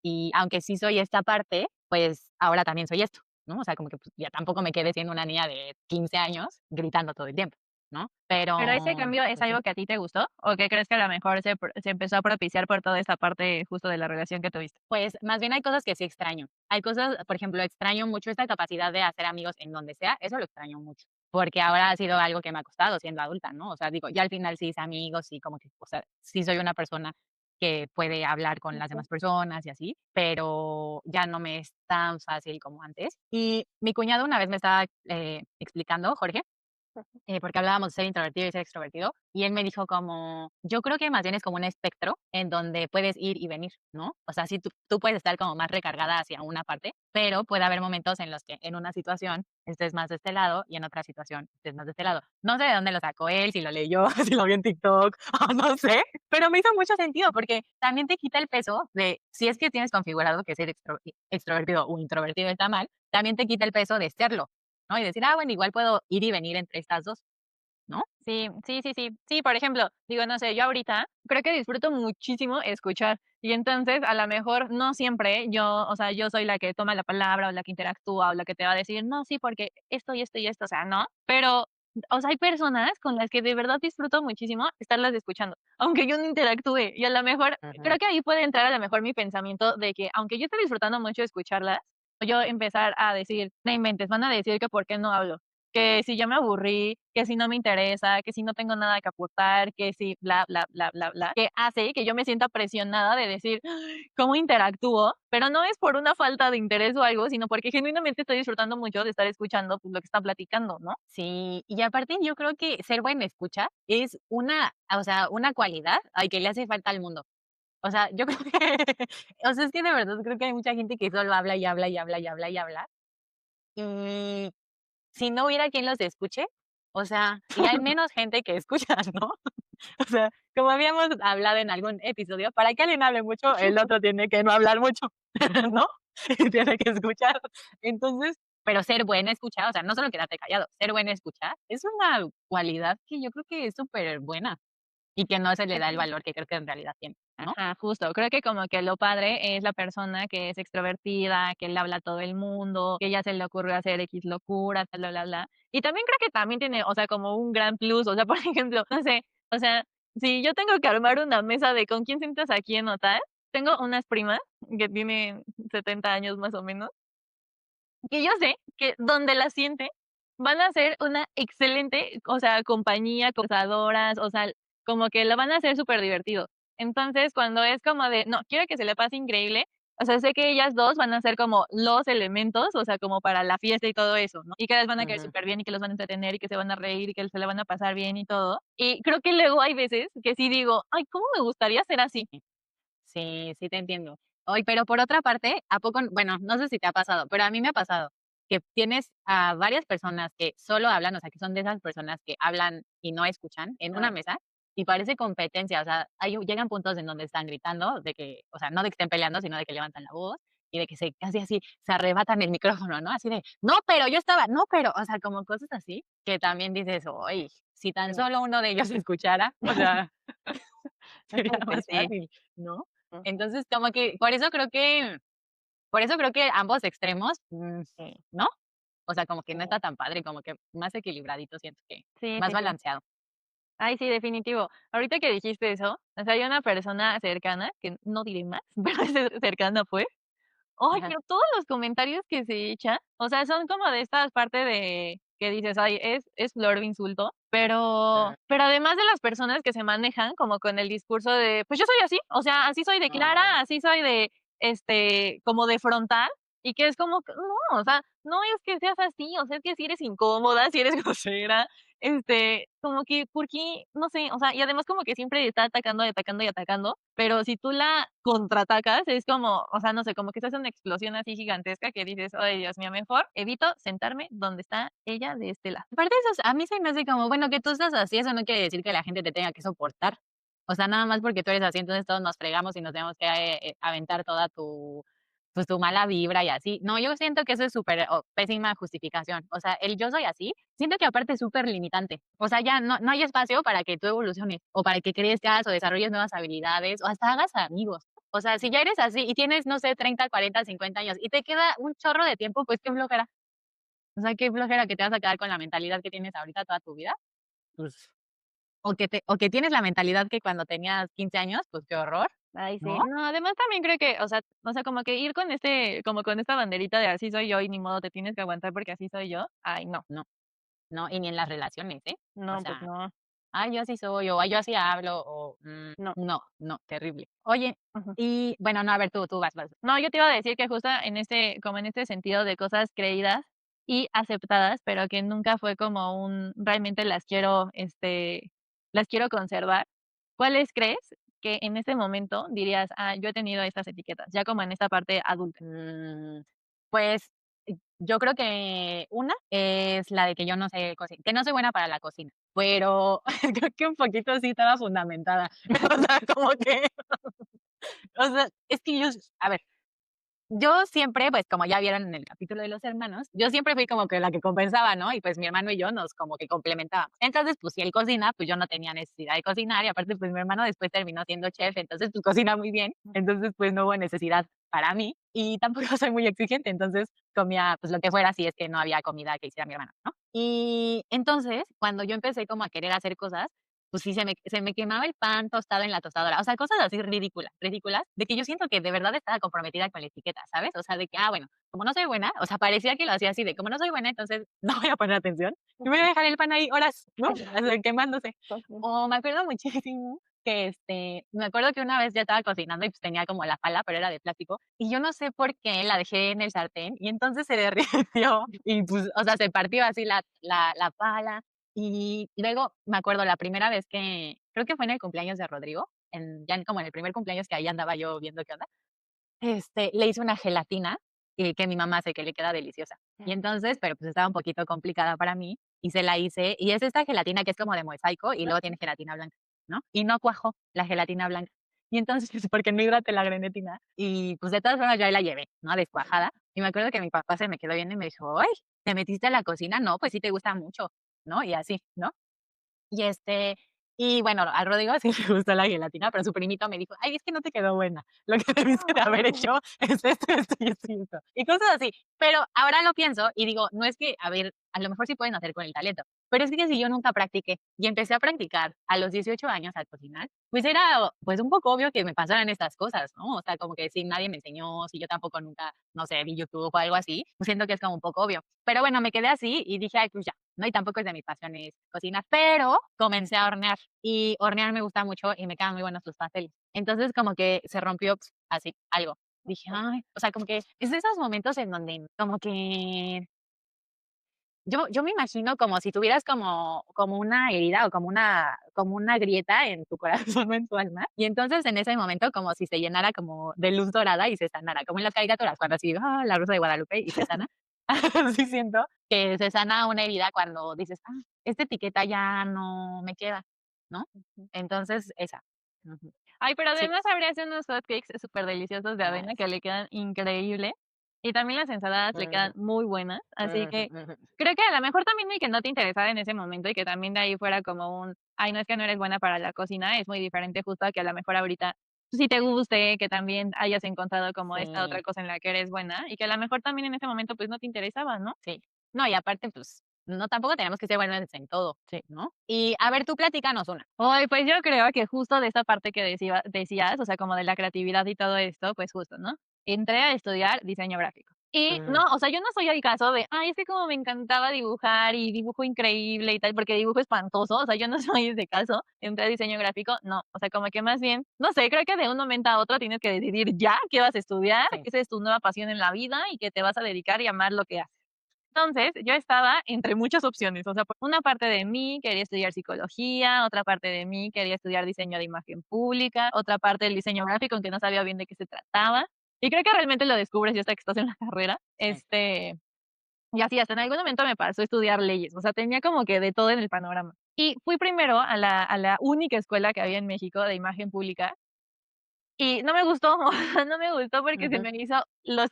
y aunque sí soy esta parte, pues ahora también soy esto, ¿no? O sea, como que pues, ya tampoco me quedé siendo una niña de 15 años gritando todo el tiempo, ¿no? ¿Pero ese Pero, cambio es pues sí. algo que a ti te gustó? ¿O que crees que a lo mejor se empezó a propiciar por toda esta parte justo de la relación que tuviste? Pues, más bien hay cosas que sí extraño. Hay cosas, por ejemplo, extraño mucho esta capacidad de hacer amigos en donde sea, eso lo extraño mucho, porque ahora ha sido algo que me ha costado siendo adulta, ¿no? O sea, digo, ya al final sí hice amigos y como que, o sea, sí soy una persona que puede hablar con las Ujú, demás personas y así, pero ya no me es tan fácil como antes. Y mi cuñado una vez me estaba, explicando, Jorge, ujú. porque hablábamos de ser introvertido y ser extrovertido, y él me dijo como, yo creo que más bien es como un espectro en donde puedes ir y venir, ¿no? O sea, sí, tú puedes estar como más recargada hacia una parte, pero puede haber momentos en los que en una situación estés más de este lado y en otra situación estés más de este lado. No sé de dónde lo sacó él, si lo leyó, si lo vio en TikTok, o no sé, pero me hizo mucho sentido porque también te quita el peso de, si es que tienes configurado que ser extrovertido o introvertido está mal, también te quita el peso de serlo, ¿no? Y decir, ah, bueno, igual puedo ir y venir entre estas dos, ¿no? Sí, sí, sí, sí. Sí, por ejemplo, digo, no sé, yo ahorita creo que disfruto muchísimo escuchar y entonces a lo mejor no siempre yo, o sea, yo soy la que toma la palabra o la que interactúa o la que te va a decir, no, sí, porque esto y esto y esto, o sea, no, pero, o sea, hay personas con las que de verdad disfruto muchísimo estarlas escuchando, aunque yo no interactúe y a lo mejor, Ujú. creo que ahí puede entrar a lo mejor mi pensamiento de que aunque yo esté disfrutando mucho escucharlas, yo empezar a decir, no inventes, van a decir que por qué no hablo, que si ya me aburrí, que si no me interesa, que si no tengo nada que aportar, que si bla, bla, bla, bla, bla, que hace que yo me sienta presionada de decir: "Ay, ¿cómo interactúo?". Pero no es por una falta de interés o algo, sino porque genuinamente estoy disfrutando mucho de estar escuchando, pues, lo que están platicando, ¿no? Sí, y aparte yo creo que ser buena escucha es una, o sea, una cualidad, ay, que le hace falta al mundo. O sea, yo creo que, o sea, es que de verdad creo que hay mucha gente que solo habla y habla y habla y habla y habla. Y si no hubiera quien los escuche, o sea, y hay menos gente que escucha, ¿no? O sea, como habíamos hablado en algún episodio, para que alguien hable mucho, el otro tiene que no hablar mucho, ¿no? Y tiene que escuchar. Entonces, pero ser buena escucha, o sea, no solo quedarte callado, ser buena escucha es una cualidad que yo creo que es súper buena y que no se le Pues da el sí. valor que creo que en realidad tiene, ¿no? Ajá, justo. Creo que como que lo padre es la persona que es extrovertida, que le habla a todo el mundo, que ya se le ocurrió hacer X locuras, bla, bla, bla. Y también creo que también tiene, o sea, como un gran plus, o sea, por ejemplo, no sé, o sea, si yo tengo que armar una mesa de con quién sientas aquí en tal, tengo unas primas que tienen 70 años más o menos, que yo sé que donde las siente van a ser una excelente, o sea, compañía, conversadoras, o sea, como que lo van a hacer súper divertido. Entonces, cuando es como de, no, quiero que se le pase increíble, o sea, sé que ellas 2 van a ser como los elementos, o sea, como para la fiesta y todo eso, ¿no? Y que les van a caer Ujú. súper bien y que los van a entretener y que se van a reír y que se le van a pasar bien y todo. Y creo que luego hay veces que sí digo: "Ay, ¿cómo me gustaría ser así?". Sí, sí te entiendo. Oye, pero por otra parte, ¿a poco? Bueno, no sé si te ha pasado, pero a mí me ha pasado que tienes a varias personas que solo hablan, o sea, que son de esas personas que hablan y no escuchan en una Ah, mesa y parece competencia, o sea, llegan puntos en donde están gritando, de que, o sea, no de que estén peleando, sino de que levantan la voz y de que se casi así se arrebatan el micrófono, ¿no? Así de, no, pero yo estaba, no, pero, o sea, como cosas así que también dices, oye, si tan sí. solo uno de ellos escuchara, o sea, sería Pues más sí. fácil, ¿no? Ujú, Entonces, como que por eso creo que ambos extremos, sí. ¿no? O sea, como que Sí, no está tan padre, como que más equilibradito siento que sí, más sí, sí. balanceado. Ay, sí, definitivo. Ahorita que dijiste eso, o sea, hay una persona cercana, que no diré más, pero es cercana, pues. Ay, Ajá. pero todos los comentarios que se echa, o sea, son como de estas partes de que dices: "Ay, es flor de insulto", Mm, pero además de las personas que se manejan como con el discurso de: "Pues yo soy así, o sea, así soy de ay, clara, así soy de, como de frontal", y que es como que no, o sea, no es que seas así, o sea, es que si eres incómoda, si eres grosera, como que, ¿por qué? No sé, o sea, y además como que siempre está atacando, y atacando, y atacando, pero si tú la contraatacas, es como, o sea, no sé, como que se hace una explosión así gigantesca que dices: "Ay, Dios mío, mejor evito sentarme donde está ella de este lado". aparte eso a mí se me hace como, bueno, que tú estás así, eso no quiere decir que la gente te tenga que soportar. O sea, nada más porque tú eres así, entonces todos nos fregamos y nos tenemos que, aventar toda pues, tu mala vibra y así. No, yo siento que eso es súper pésima justificación. O sea, el yo soy así, siento que aparte es súper limitante. O sea, ya no hay espacio para que tú evoluciones, o para que crezcas, o desarrolles nuevas habilidades, o hasta hagas amigos. O sea, si ya eres así y tienes, no sé, 30, 40, 50 años y te queda un chorro de tiempo, pues qué flojera. O sea, qué flojera que te vas a quedar con la mentalidad que tienes ahorita toda tu vida, pues, o que tienes la mentalidad que cuando tenías 15 años, pues qué horror, Ay, sí. ¿no? No, además también creo que, o sea, como que ir con como con esta banderita de así soy yo y ni modo te tienes que aguantar porque así soy yo. Ay, no. No, no, y ni en las relaciones, ¿eh? O No, pues sea, no. ay, yo así soy, o ay, yo así hablo, o No. no, no, terrible. Oye, Ujú. y bueno, no, a ver, tú vas. No, yo te iba a decir que justo en como en este sentido de cosas creídas y aceptadas, pero que nunca fue como realmente las quiero conservar. ¿Cuáles crees que en este momento dirías: "Ah, yo he tenido estas etiquetas", ya como en esta parte adulta? Mm, pues, yo creo que una es la de que yo no sé cocinar, que no soy buena para la cocina, pero creo que un poquito sí estaba fundamentada. O sea, como que, o sea, es que a ver, yo siempre, pues, como ya vieron en el capítulo de los hermanos, yo siempre fui como que la que compensaba, ¿no? Y, pues, mi hermano y yo nos como que complementábamos. Entonces, pues, si él cocina, pues, yo no tenía necesidad de cocinar, y aparte, pues, mi hermano después terminó siendo chef, entonces, pues, cocina muy bien. Entonces, pues, no hubo necesidad para mí, y tampoco soy muy exigente, entonces, comía, pues, lo que fuera, si es que no había comida que hiciera mi hermano, ¿no? Y entonces, cuando yo empecé como a querer hacer cosas, pues sí, se me quemaba el pan tostado en la tostadora, o sea, cosas así ridículas, ridículas, de que yo siento que de verdad estaba comprometida con la etiqueta, ¿sabes? O sea, de que, bueno, como no soy buena, o sea, parecía que lo hacía así de, como no soy buena, entonces no voy a poner atención y voy a dejar el pan ahí horas, ¿no? O sea, quemándose. O me acuerdo muchísimo que, me acuerdo que una vez ya estaba cocinando y pues tenía como la pala, pero era de plástico, y yo no sé por qué la dejé en el sartén y entonces se derritió y pues, o sea, se partió así la pala, y luego me acuerdo la primera vez que creo que fue en el cumpleaños de Rodrigo, como en el primer cumpleaños que ahí andaba yo viendo qué onda, le hice una gelatina, que mi mamá hace, que le queda deliciosa. Y entonces, pero pues estaba un poquito complicada para mí, y se la hice, y es esta gelatina que es como de mosaico, y luego tiene gelatina blanca, ¿no? Y no cuajó la gelatina blanca. Y entonces, porque no hidraté la grenetina, y pues de todas formas yo ahí la llevé, ¿no? Descuajada. Y me acuerdo que mi papá se me quedó viendo y me dijo: "Ay, ¿te metiste a la cocina? No, pues sí te gusta mucho", ¿no? Y así, ¿no? Y, y bueno, a Rodrigo sí le gustó la gelatina, pero su primito me dijo: "Ay, es que no te quedó buena. Lo que debiste de haber hecho es esto y esto y esto". Y cosas así. Pero ahora lo pienso y digo, no es que, a ver, a lo mejor sí pueden hacer con el talento, pero es que si yo nunca practiqué y empecé a practicar a los 18 años a cocinar, pues era, pues, un poco obvio que me pasaran estas cosas, ¿no? O sea, como que si nadie me enseñó, si yo tampoco nunca, no sé, vi YouTube o algo así, pues siento que es como un poco obvio. Pero bueno, me quedé así y dije: "Ay, pues ya", ¿no? Y tampoco es de mis pasiones cocinar, pero comencé a hornear y hornear me gusta mucho y me quedan muy buenos los pasteles. Entonces, como que se rompió así algo. Dije: "Ay", o sea, como que es de esos momentos en donde como que yo me imagino como si tuvieras como una herida o como una grieta en tu corazón o en tu alma, y entonces en ese momento como si se llenara como de luz dorada y se sanara, como en las caricaturas, cuando así, la Rosa de Guadalupe y se sana. Así siento que se sana una herida cuando dices: esta etiqueta ya no me queda", ¿no? Entonces esa. Ujú. Ay, pero Sí. además habrías unos hotcakes superdeliciosos de Ah, avena que sí. le quedan increíble, y también las ensaladas le quedan Ujú, muy buenas, así ujú, que ujú. creo que a lo mejor también y que no te interesara en ese momento y que también de ahí fuera como "Ay, no, es que no eres buena para la cocina", es muy diferente justo a que a lo mejor ahorita pues sí te guste, que también hayas encontrado como esta otra Sí. cosa en la que eres buena, y que a lo mejor también en ese momento, pues, no te interesaba, ¿no? Sí. No, y aparte, pues, no, tampoco tenemos que ser buenos en todo, Sí. ¿no? Y a ver, tú platícanos una. Ay, pues yo creo que justo de esta parte que decías, o sea, como de la creatividad y todo esto, pues justo, ¿no? Entré a estudiar diseño gráfico. Y no, Ujú, o sea, yo no soy el caso de, ay, es que como me encantaba dibujar y dibujo increíble y tal, porque dibujo espantoso, o sea, yo no soy ese caso, entré a diseño gráfico, no, o sea, como que más bien, no sé, creo que de un momento a otro tienes que decidir ya qué vas a estudiar, sí. que esa es tu nueva pasión en la vida y que te vas a dedicar y amar lo que haces. Entonces, yo estaba entre muchas opciones, o sea, por una parte de mí quería estudiar psicología, otra parte de mí quería estudiar diseño de imagen pública, otra parte del diseño gráfico, aunque no sabía bien de qué se trataba. Y creo que realmente lo descubres ya hasta que estás en la carrera. Sí. Y así, hasta en algún momento me pasó a estudiar leyes, o sea, tenía como que de todo en el panorama. Y fui primero a la única escuela que había en México de imagen pública y no me gustó, o sea, no me gustó porque se Ujú, me hizo los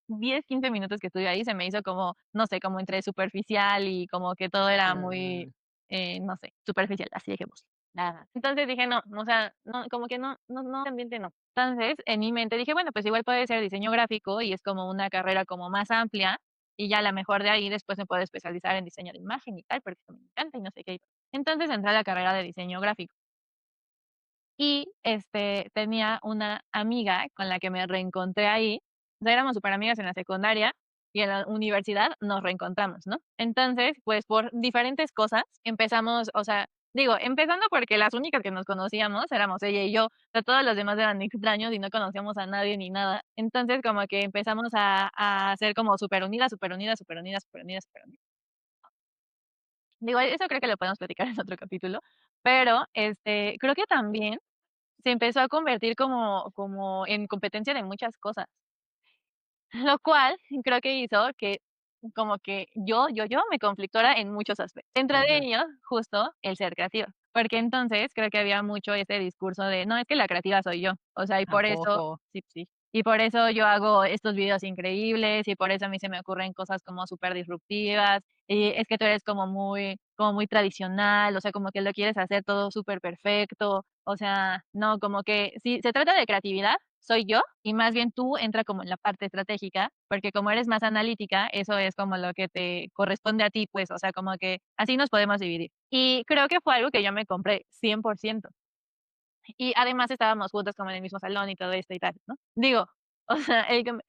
10 15 minutos que estuve ahí, se me hizo como, no sé, como entre superficial y como que todo era muy, mm, no sé, superficial, así dejémoslo. nada. Entonces dije: "No, o sea, no, como que no, este ambiente no". Entonces, en mi mente dije: "Bueno, pues igual puede ser diseño gráfico y es como una carrera como más amplia, y ya a la mejor de ahí después me puedo especializar en diseño de imagen y tal, porque esto me encanta y no sé qué". Entonces entré a la carrera de diseño gráfico. Y, tenía una amiga con la que me reencontré ahí, o sea, éramos superamigas en la secundaria y en la universidad nos reencontramos, ¿no? Entonces, pues, por diferentes cosas empezamos, o sea, Digo, empezando porque las únicas que nos conocíamos éramos ella y yo, o sea, todos los demás eran extraños y no conocíamos a nadie ni nada. Entonces, como que empezamos a ser como superunidas, superunidas, superunidas, superunidas, superunidas. Digo, eso creo que lo podemos platicar en otro capítulo, pero, creo que también se empezó a convertir como en competencia de muchas cosas. Lo cual creo que hizo que como que yo me conflictuara en muchos aspectos. Entre de Ujú. ellos, justo el ser creativa, porque entonces creo que había mucho ese discurso de: "No, es que la creativa soy yo". O sea, y ¿A por eso poco? sí, sí. Y por eso yo hago estos videos increíbles, y por eso a mí se me ocurren cosas como superdisruptivas, y es que tú eres como muy tradicional, o sea, como que lo quieres hacer todo superperfecto. O sea, no, como que si se trata de creatividad, soy yo, y más bien tú entra como en la parte estratégica, porque como eres más analítica, eso es como lo que te corresponde a ti, pues, o sea, como que así nos podemos dividir. Y creo que fue algo que yo me compré 100%. Y además estábamos juntas como en el mismo salón y todo esto y tal, ¿no? Digo, o sea,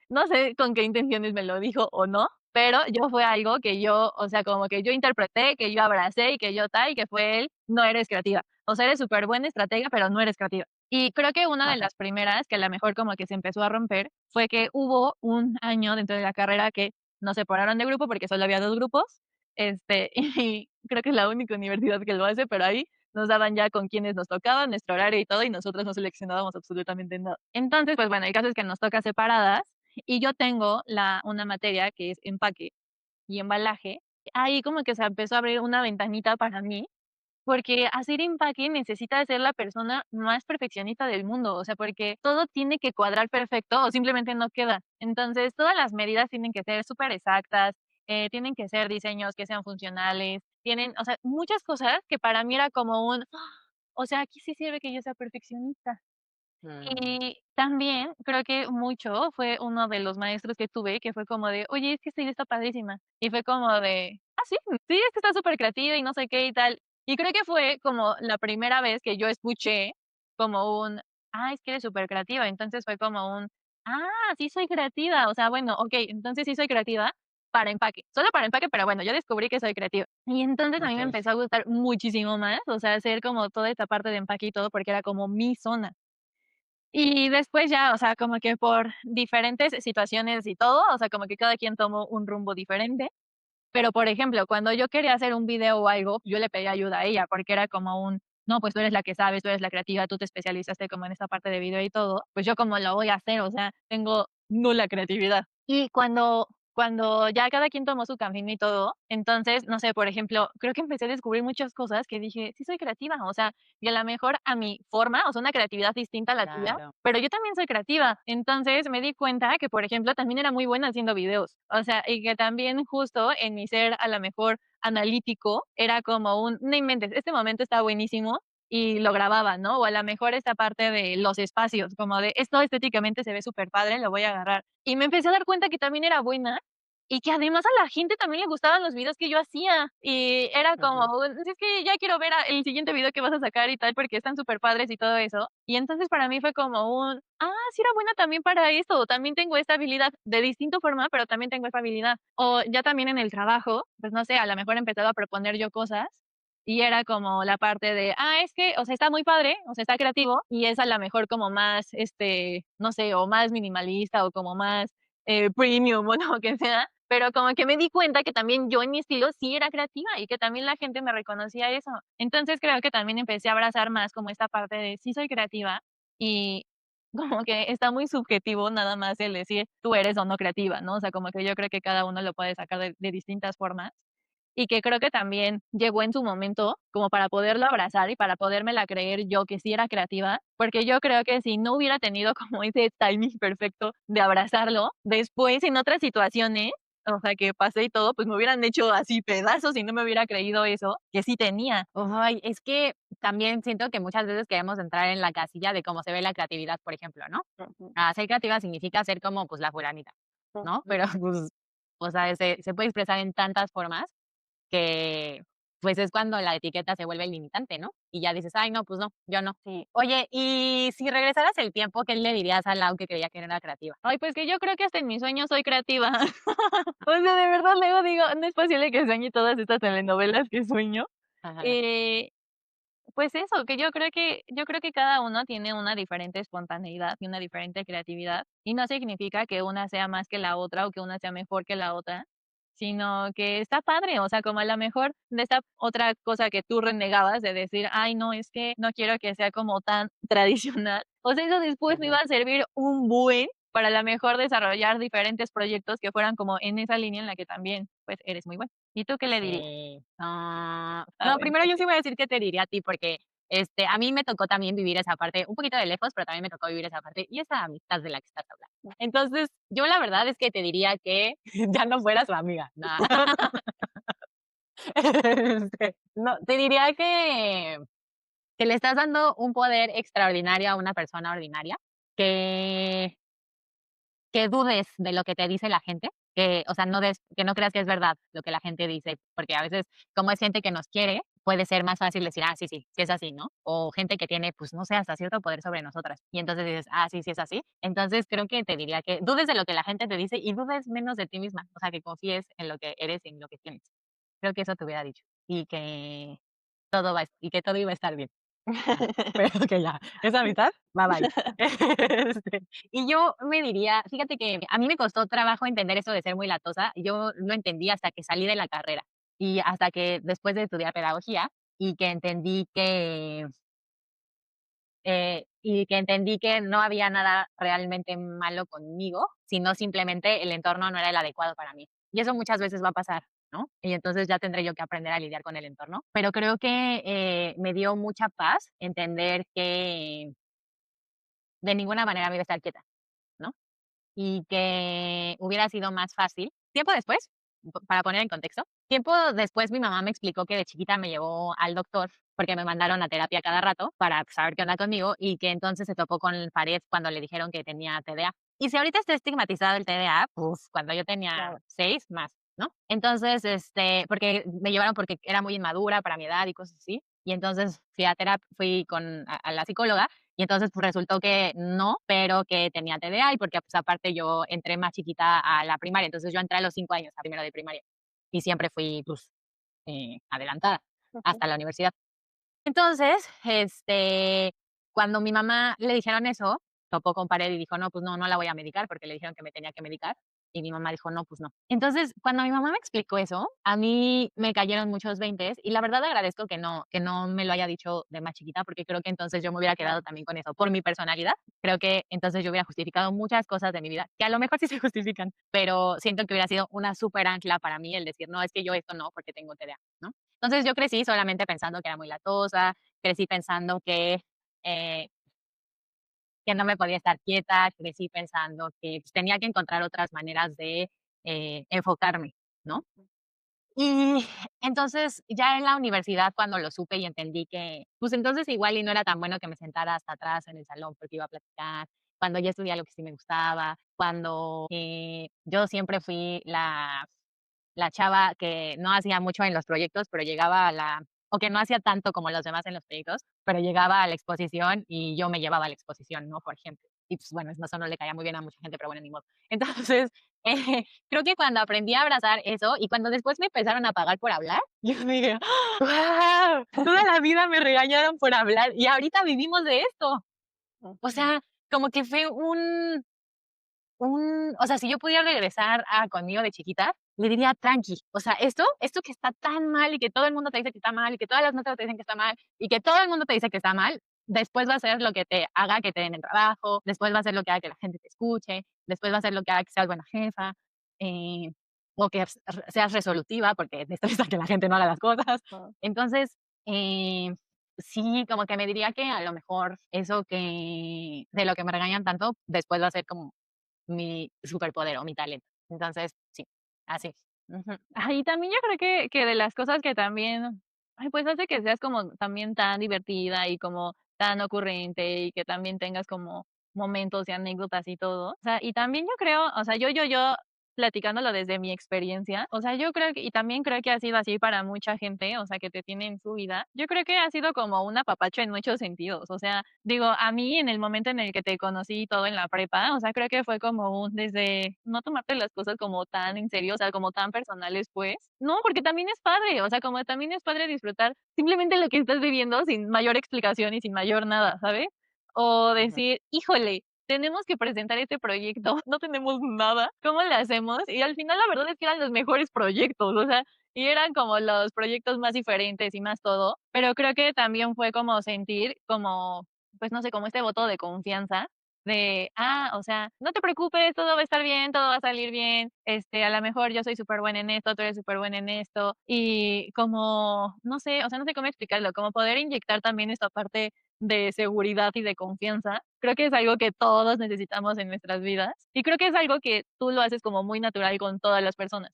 no sé con qué intenciones me lo dijo o no, pero yo fue algo que yo, o sea, como que yo interpreté, que yo abracé y que yo tal, y que fue él: "No eres creativa. O sea, eres súper buena estratega, pero no eres creativa". Y creo que una de Ajá. las primeras que a la mejor como que se empezó a romper fue que hubo un año dentro de la carrera que nos separaron de grupo porque solo había 2 grupos, y creo que es la única universidad que lo hace, pero ahí nos daban ya con quiénes nos tocaba, nuestro horario y todo, y nosotros no seleccionábamos absolutamente nada. Entonces, pues bueno, el caso es que nos toca separadas y yo tengo una materia que es empaque y embalaje. Ahí como que se empezó a abrir una ventanita para mí, porque hacer empaque necesita ser la persona más perfeccionista del mundo, o sea, porque todo tiene que cuadrar perfecto o simplemente no queda. Entonces, todas las medidas tienen que ser súper exactas, tienen que ser diseños que sean funcionales, tienen, o sea, muchas cosas que para mí era como o sea, aquí sí sirve que yo sea perfeccionista. Mm. Y también creo que mucho fue uno de los maestros que tuve, que fue como de: "Oye, es que esta idea está padrísima". Y fue como de: "Ah, sí, sí, es que está súper creativa y no sé qué y tal". Y creo que fue como la primera vez que yo escuché como es que eres súper creativa. Entonces fue como sí soy creativa". O sea, bueno, okey, entonces sí soy creativa para empaque, solo para empaque, pero bueno, yo descubrí que soy creativa. Y entonces a mí me Okey. empezó a gustar muchísimo más, o sea, hacer como toda esta parte de empaque y todo, porque era como mi zona. Y después ya, o sea, como que por diferentes situaciones y todo, o sea, como que cada quien tomó un rumbo diferente. Pero, por ejemplo, cuando yo quería hacer un video o algo, yo le pedía ayuda a ella, porque era como no, pues tú eres la que sabes, tú eres la creativa, tú te especializaste como en esta parte de video y todo, pues yo cómo lo voy a hacer, o sea, tengo nula creatividad. Y cuando ya cada quien tomó su camino y todo, entonces, no sé, por ejemplo, creo que empecé a descubrir muchas cosas que dije: "Sí soy creativa", o sea, y a la mejor a mi forma, o sea, una creatividad distinta a la tuya, Claro. pero yo también soy creativa. Entonces, me di cuenta que, por ejemplo, también era muy buena haciendo videos. O sea, y que también justo en mi ser, a la mejor analítico, era como no inventes, este momento está buenísimo, y lo grababa, ¿no? O a la mejor esta parte de los espacios, como de esto estéticamente se ve súper padre, lo voy a agarrar. Y me empecé a dar cuenta que también era buena y que además a la gente también le gustaban los videos que yo hacía. Y era como Ujú. es que ya quiero ver el siguiente video que vas a sacar y tal, porque están súper padres y todo eso. Y entonces para mí fue como sí era buena también para esto, también tengo esta habilidad de distinta forma, pero también tengo esta habilidad. O ya también en el trabajo, pues no sé, a lo mejor empezaba a proponer yo cosas y era como la parte de, es que, o sea, está muy padre, o sea, está creativo y es a lo mejor como más, no sé, o más minimalista o como más premium o lo que sea, pero como que me di cuenta que también yo en mi estilo sí era creativa y que también la gente me reconocía eso. Entonces creo que también empecé a abrazar más como esta parte de sí soy creativa y como que está muy subjetivo nada más el decir tú eres o no creativa, ¿no? O sea, como que yo creo que cada uno lo puede sacar de distintas formas y que creo que también llegó en su momento como para poderlo abrazar y para podérmela creer yo que sí era creativa, porque yo creo que si no hubiera tenido como ese timing perfecto de abrazarlo, después en otras situaciones, o sea, que pasé y todo, pues me hubieran hecho así pedazos y no me hubiera creído eso que sí tenía. Ay, es que también siento que muchas veces queremos entrar en la casilla de cómo se ve la creatividad, por ejemplo, ¿no? Ujú, Ser creativa significa ser como, pues, la fulanita, ¿no? ujú. Pero, pues, o sea, se puede expresar en tantas formas que, pues, es cuando la etiqueta se vuelve limitante, ¿no? Y ya dices: "Ay, no, pues no, yo no". Sí. Oye, y si regresaras el tiempo, ¿qué le dirías a Lau que creía que no era creativa? Ay, pues que yo creo que hasta en mis sueños soy creativa. O sea, de verdad luego digo, no es posible que sueñe todas estas telenovelas que sueño. Ajá. Eh, Pues eso, que yo creo que cada uno tiene una diferente espontaneidad y una diferente creatividad, y no significa que una sea más que la otra o que una sea mejor que la otra, sino que está padre, o sea, como a lo mejor de esta otra cosa que tú renegabas de decir: "Ay, no, es que no quiero que sea como tan tradicional", o sea, eso después me Ujú. iba a servir un buen para a la mejor desarrollar diferentes proyectos que fueran como en esa línea en la que también, pues, eres muy bueno. ¿Y tú qué le dirías? Sí. A No, ver, primero ¿tú yo qué? sí voy a decir que te diría a ti, porque, a mí me tocó también vivir esa parte, un poquito de lejos, pero también me tocó vivir esa parte y esa amistad de la que estás hablando. Entonces, yo la verdad es que te diría que ya no fueras su amiga, no. No, te diría que le estás dando un poder extraordinario a una persona ordinaria, que que dudes de lo que te dice la gente, que, o sea, que no creas que es verdad lo que la gente dice, porque a veces, como es gente que nos quiere, puede ser más fácil decir, sí, sí, sí es así, ¿no? O gente que tiene, pues, no sé, hasta cierto poder sobre nosotras. Y entonces dices, sí, sí es así. Entonces creo que te diría que dudes de lo que la gente te dice y dudes menos de ti misma, o sea, que confíes en lo que eres y en lo que tienes. Creo que eso te hubiera dicho y que y que todo iba a estar bien. Ah, pero que ya, esa mitad, bye, bye. Y yo me diría, fíjate que a mí me costó trabajo entender eso de ser muy latosa, yo lo entendí hasta que salí de la carrera, y hasta que después de estudiar pedagogía, y que entendí que no había nada realmente malo conmigo, sino simplemente el entorno no era el adecuado para mí. Y eso muchas veces va a pasar, ¿no? Y entonces ya tendré yo que aprender a lidiar con el entorno. Pero creo que me dio mucha paz entender que de ninguna manera me iba a estar quieta, ¿no? Y que hubiera sido más fácil. Tiempo después, para poner en contexto, tiempo después mi mamá me explicó que de chiquita me llevó al doctor porque me mandaron a terapia cada rato para saber qué onda conmigo y que entonces se topó con pared cuando le dijeron que tenía TDA. Y si ahorita está estigmatizado el TDA, pues cuando yo tenía Claro. 6 más, ¿no? Entonces, porque me llevaron porque era muy inmadura para mi edad y cosas así. Y entonces fui a terapia, fui a la psicóloga y entonces, pues, resultó que no, pero que tenía TDA y porque, pues, aparte yo entré más chiquita a la primaria, entonces yo entré a los 5 años a primero de primaria y siempre fui, pues, adelantada Ujú. hasta la universidad. Entonces, cuando mi mamá le dijeron eso, topó con pared y dijo: "No, pues no, no la voy a medicar", porque le dijeron que me tenía que medicar, y mi mamá dijo: "No, pues no". Entonces, cuando mi mamá me explicó eso, a mí me cayeron muchos veintes, y la verdad agradezco que no me lo haya dicho de más chiquita, porque creo que entonces yo me hubiera quedado Claro. también con eso, por mi personalidad. Creo que entonces yo hubiera justificado muchas cosas de mi vida, que a lo mejor sí se justifican, pero siento que hubiera sido una súper ancla para mí el decir: "No, es que yo esto no, porque tengo TDA", ¿no? Entonces, yo crecí solamente pensando que era muy latosa, crecí pensando eh, que no me podía estar quieta, crecí pensando que, pues, tenía que encontrar otras maneras de, enfocarme, ¿no? Y entonces, ya en la universidad, cuando lo supe y entendí que, pues, entonces igual y no era tan bueno que me sentara hasta atrás en el salón porque iba a platicar, cuando ya estudié lo que sí me gustaba, cuando, yo siempre fui la chava que no hacía mucho en los proyectos, pero llegaba o que no hacía tanto como los demás en los proyectos, pero llegaba a la exposición y yo me llevaba a la exposición, ¿no? Por ejemplo. Y pues bueno, eso no le caía muy bien a mucha gente, pero bueno, ni modo. Entonces, creo que cuando aprendí a abrazar eso y cuando después me empezaron a pagar por hablar, yo dije, wow, toda la vida me regañaron por hablar y ahorita vivimos de esto. O Ujú. sea, como que fue o sea, si yo pudiera regresar a conmigo de chiquita, le diría: "Tranqui, o sea, esto que está tan mal y que todo el mundo te dice que está mal y que todas las notas te dicen que está mal y que todo el mundo te dice que está mal, después va a ser lo que te haga que te den el trabajo, después va a ser lo que haga que la gente te escuche, después va a ser lo que haga que seas buena jefa, eh, o que seas resolutiva, porque te estresa que la gente no haga las cosas". Ah. Entonces, eh, sí, como que me diría que a lo mejor eso que de lo que me regañan tanto, después va a ser como mi superpoder o mi talento. Entonces, sí, así. Ujú. Y también yo creo que de las cosas que también, pues, hace que seas como también tan divertida y como tan ocurrente y que también tengas como momentos y anécdotas y todo. O sea, y también yo creo, o sea, yo platicándolo desde mi experiencia, o sea, yo creo que y también creo que ha sido así para mucha gente, o sea, que te tiene en su vida. Yo creo que ha sido como un apapacho en muchos sentidos, o sea, digo, a mí en el momento en el que te conocí y todo en la prepa, o sea, creo que fue como un desde no tomarte las cosas como tan en serio, o sea, como tan personales, pues. No, porque también es padre, o sea, como también es padre disfrutar simplemente lo que estás viviendo sin mayor explicación y sin mayor nada, ¿sabes? O Ujú. decir: "Híjole, tenemos que presentar este proyecto, no tenemos nada, ¿cómo le hacemos?". Y al final la verdad es que eran los mejores proyectos, o sea, y eran como los proyectos más diferentes y más todo, pero creo que también fue como sentir como, pues no sé, como este voto de confianza de, o sea, no te preocupes, todo va a estar bien, todo va a salir bien, a lo mejor yo soy súper buena en esto, tú eres súper buena en esto, y como, no sé, o sea, no sé cómo explicarlo, como poder inyectar también esta parte de seguridad y de confianza. Creo que es algo que todos necesitamos en nuestras vidas y creo que es algo que tú lo haces como muy natural con todas las personas.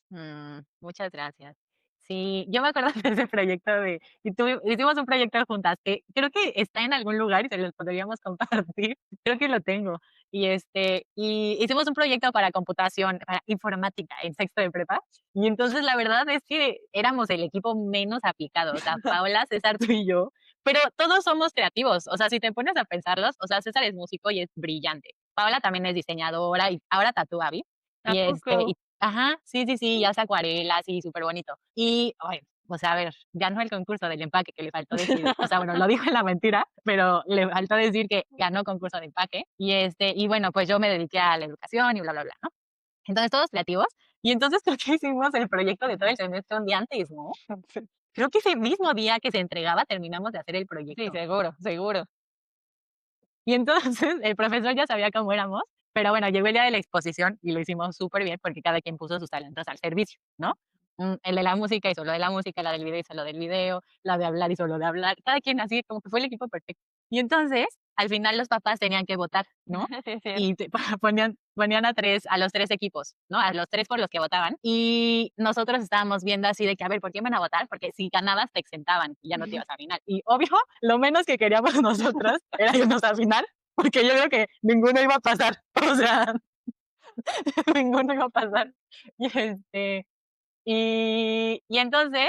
Muchas gracias. Sí, yo me acuerdo de ese proyecto y hicimos un proyecto juntas que creo que está en algún lugar y se los podríamos compartir. Creo que lo tengo. Y hicimos un proyecto para computación, para informática en sexto de prepa. Y entonces la verdad es que éramos el equipo menos aplicado. O sea, Paola, César, tú y yo. Pero todos somos creativos. O sea, si te pones a pensarlos, o sea, César es músico y es brillante. Paola también es diseñadora y ahora tatúa, ¿vi? ¿A Y poco? ajá, sí, sí, sí, ya hace acuarelas y súper bonito. Y, ay, o sea, a ver, ganó el concurso del empaque, que le faltó decir, o sea, bueno, lo dijo en la mentira, pero le faltó decir que ganó concurso de empaque. Y bueno, pues yo me dediqué a la educación y bla, bla, bla, ¿no? Entonces, todos creativos. Y entonces creo que hicimos el proyecto de todo el semestre un día antes, ¿no? Creo que ese mismo día que se entregaba terminamos de hacer el Sí, proyecto. seguro, seguro. Y entonces el profesor ya sabía cómo éramos, pero bueno, llegó el día de la exposición y lo hicimos súper bien porque cada quien puso sus talentos al servicio, ¿no? El de la música hizo lo de la música, la del video hizo lo del video, la de hablar hizo lo de hablar, cada quien así como que fue el equipo perfecto. Y entonces, al final los papás tenían que votar, ¿no? Sí, es cierto. Y ponían a los tres equipos, ¿no? A los tres por los que votaban. Y nosotros estábamos viendo así de que, a ver, ¿por qué van a votar? Porque si ganabas te exentaban y ya no te ibas a final. Y obvio, lo menos que queríamos nosotros era irnos a final, porque yo creo que ninguno iba a pasar. O sea, ninguno iba a pasar. Y y entonces,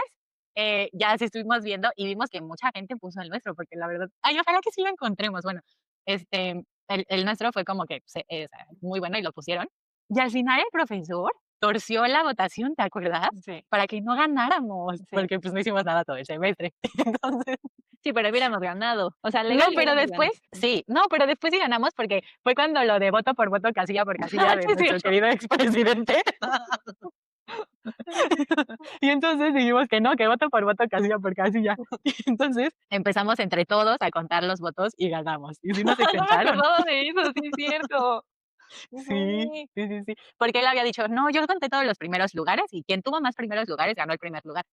ya sí estuvimos viendo y vimos que mucha gente puso el nuestro, porque la verdad, ay, ojalá que sí lo encontremos. Bueno, el nuestro fue como que o sea, muy bueno y lo pusieron. Y al final el profesor torció la votación, ¿te acuerdas? Sí, Para que no ganáramos, sí. porque pues no hicimos nada todo el semestre. Entonces, Sí, pero hubiéramos ganado. O sea, no, legal pero hubiéramos ganado. después, sí, no, pero después sí ganamos porque fue cuando lo de voto por voto, casilla por casilla de Sí, es nuestro cierto. querido expresidente. Y entonces dijimos que no, que voto por voto, casilla por casilla. Y entonces empezamos entre todos a contar los votos y ganamos. Y sí nos No me exentaron. acordaba de eso, sí es cierto. Sí, Sí. sí, sí, sí. Porque él había dicho, no, yo conté todos los primeros lugares y quien tuvo más primeros lugares ganó el primer lugar.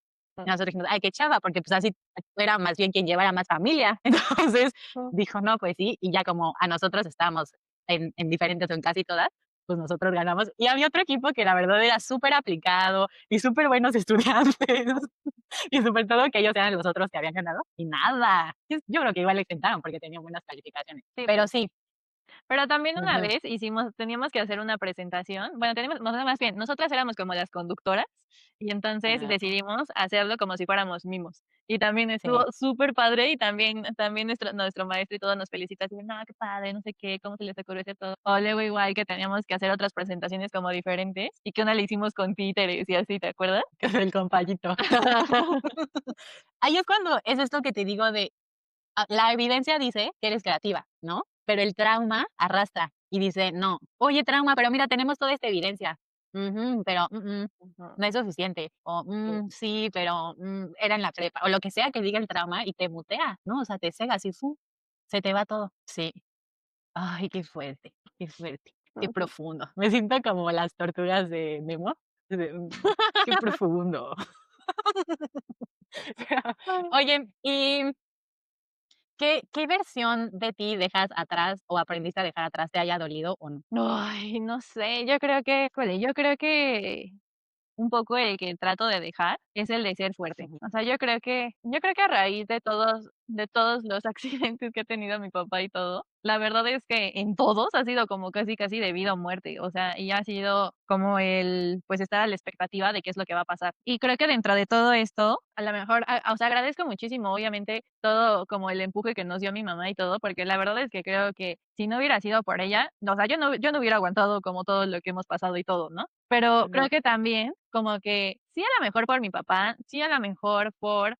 Y nosotros dijimos, ay, qué chava, porque pues así era más bien quien llevara más familia. Entonces dijo, no, pues sí, y ya como a nosotros estábamos en diferentes o en casi todas, pues nosotros ganamos. Y había otro equipo que la verdad era súper aplicado y súper buenos estudiantes y súper todo que ellos eran los otros que habían ganado. Y nada, yo creo que igual le intentaron porque tenían buenas calificaciones. Sí, Pero pues. sí, Pero también una ujú, vez teníamos que hacer una presentación, bueno, teníamos, no, más bien, nosotras éramos como las conductoras y entonces ajá, decidimos hacerlo como si fuéramos mimos. Y también estuvo sí. súper padre y también nuestro maestro y todo nos felicita, así, no, qué padre, no sé qué, cómo se les ocurrió hacer todo. O luego igual que teníamos que hacer otras presentaciones como diferentes y que una le hicimos con títeres y así, ¿te acuerdas? Que es el compayito. Ahí es cuando es esto que te digo de la evidencia dice que eres creativa, ¿no? Pero el trauma arrastra y dice, no, oye, trauma, pero mira, tenemos toda esta evidencia. Ujú, pero Ujú, no es suficiente. O sí. sí, pero era en la prepa. O lo que sea que diga el trauma y te mutea, ¿no? O sea, te cegas y ¡fu! Se te va todo. Sí. Ay, qué fuerte, qué Ujú. profundo. Me siento como las tortugas de Nemo. Qué profundo. Oye, ¿y qué versión de ti dejas atrás o aprendiste a dejar atrás, te haya dolido o no? Ay, no sé, yo creo que, híjole, yo creo que un poco el que trato de dejar es el de ser fuerte. Ujú, O sea, yo creo que a raíz de todos los accidentes que ha tenido mi papá y todo, la verdad es que en todos ha sido como casi, casi de vida o muerte, o sea, y ha sido como el, pues, estar a la expectativa de qué es lo que va a pasar. Y creo que dentro de todo esto, a lo mejor, o sea, agradezco muchísimo, obviamente, todo como el empuje que nos dio mi mamá y todo, porque la verdad es que creo que si no hubiera sido por ella, o sea, yo no hubiera aguantado como todo lo que hemos pasado y todo, ¿no? Pero creo Ujú. que también como que sí a lo mejor por mi papá, sí a lo mejor por,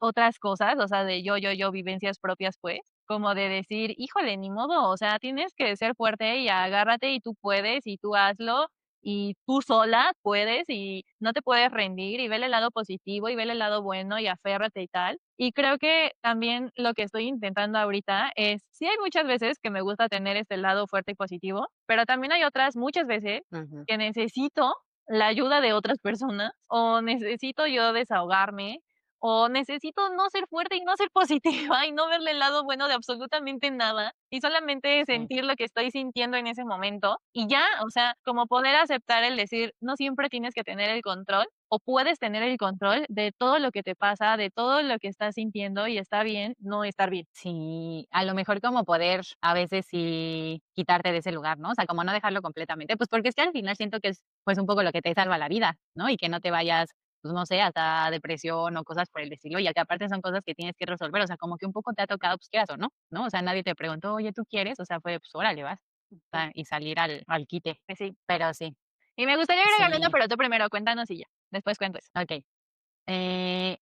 otras cosas, o sea, de yo, vivencias propias, pues, como de decir: "Híjole, ni modo, o sea, tienes que ser fuerte y agárrate y tú puedes y tú hazlo y tú sola puedes y no te puedes rendir y vele el lado positivo y vele el lado bueno y aférrate y tal". Y creo que también lo que estoy intentando ahorita es, sí hay muchas veces que me gusta tener este lado fuerte y positivo, pero también hay otras muchas veces Ujú. que necesito la ayuda de otras personas, o necesito yo desahogarme, o necesito no ser fuerte y no ser positiva, y no verle el lado bueno de absolutamente nada, y solamente Sí. sentir lo que estoy sintiendo en ese momento, y ya, o sea, como poder aceptar el decir, no siempre tienes que tener el control, o puedes tener el control de todo lo que te pasa, de todo lo que estás sintiendo, y está bien no estar bien. Sí, a lo mejor como poder a veces sí quitarte de ese lugar, ¿no? O sea, como no dejarlo completamente, pues porque es que al final siento que es pues un poco lo que te salva la vida, ¿no? Y que no te vayas, pues no sé, hasta depresión o cosas por el estilo, y que aparte son cosas que tienes que resolver, o sea, como que un poco te ha tocado, pues quieras o no, ¿no? O sea, nadie te preguntó, oye, ¿tú quieres? O sea, fue, pues órale, vas, o Sí, sea, y salir al quite, pues sí. pero sí, Y me gustaría agregar uno, sí, pero tú primero cuéntanos y ya, después cuento eso. ok.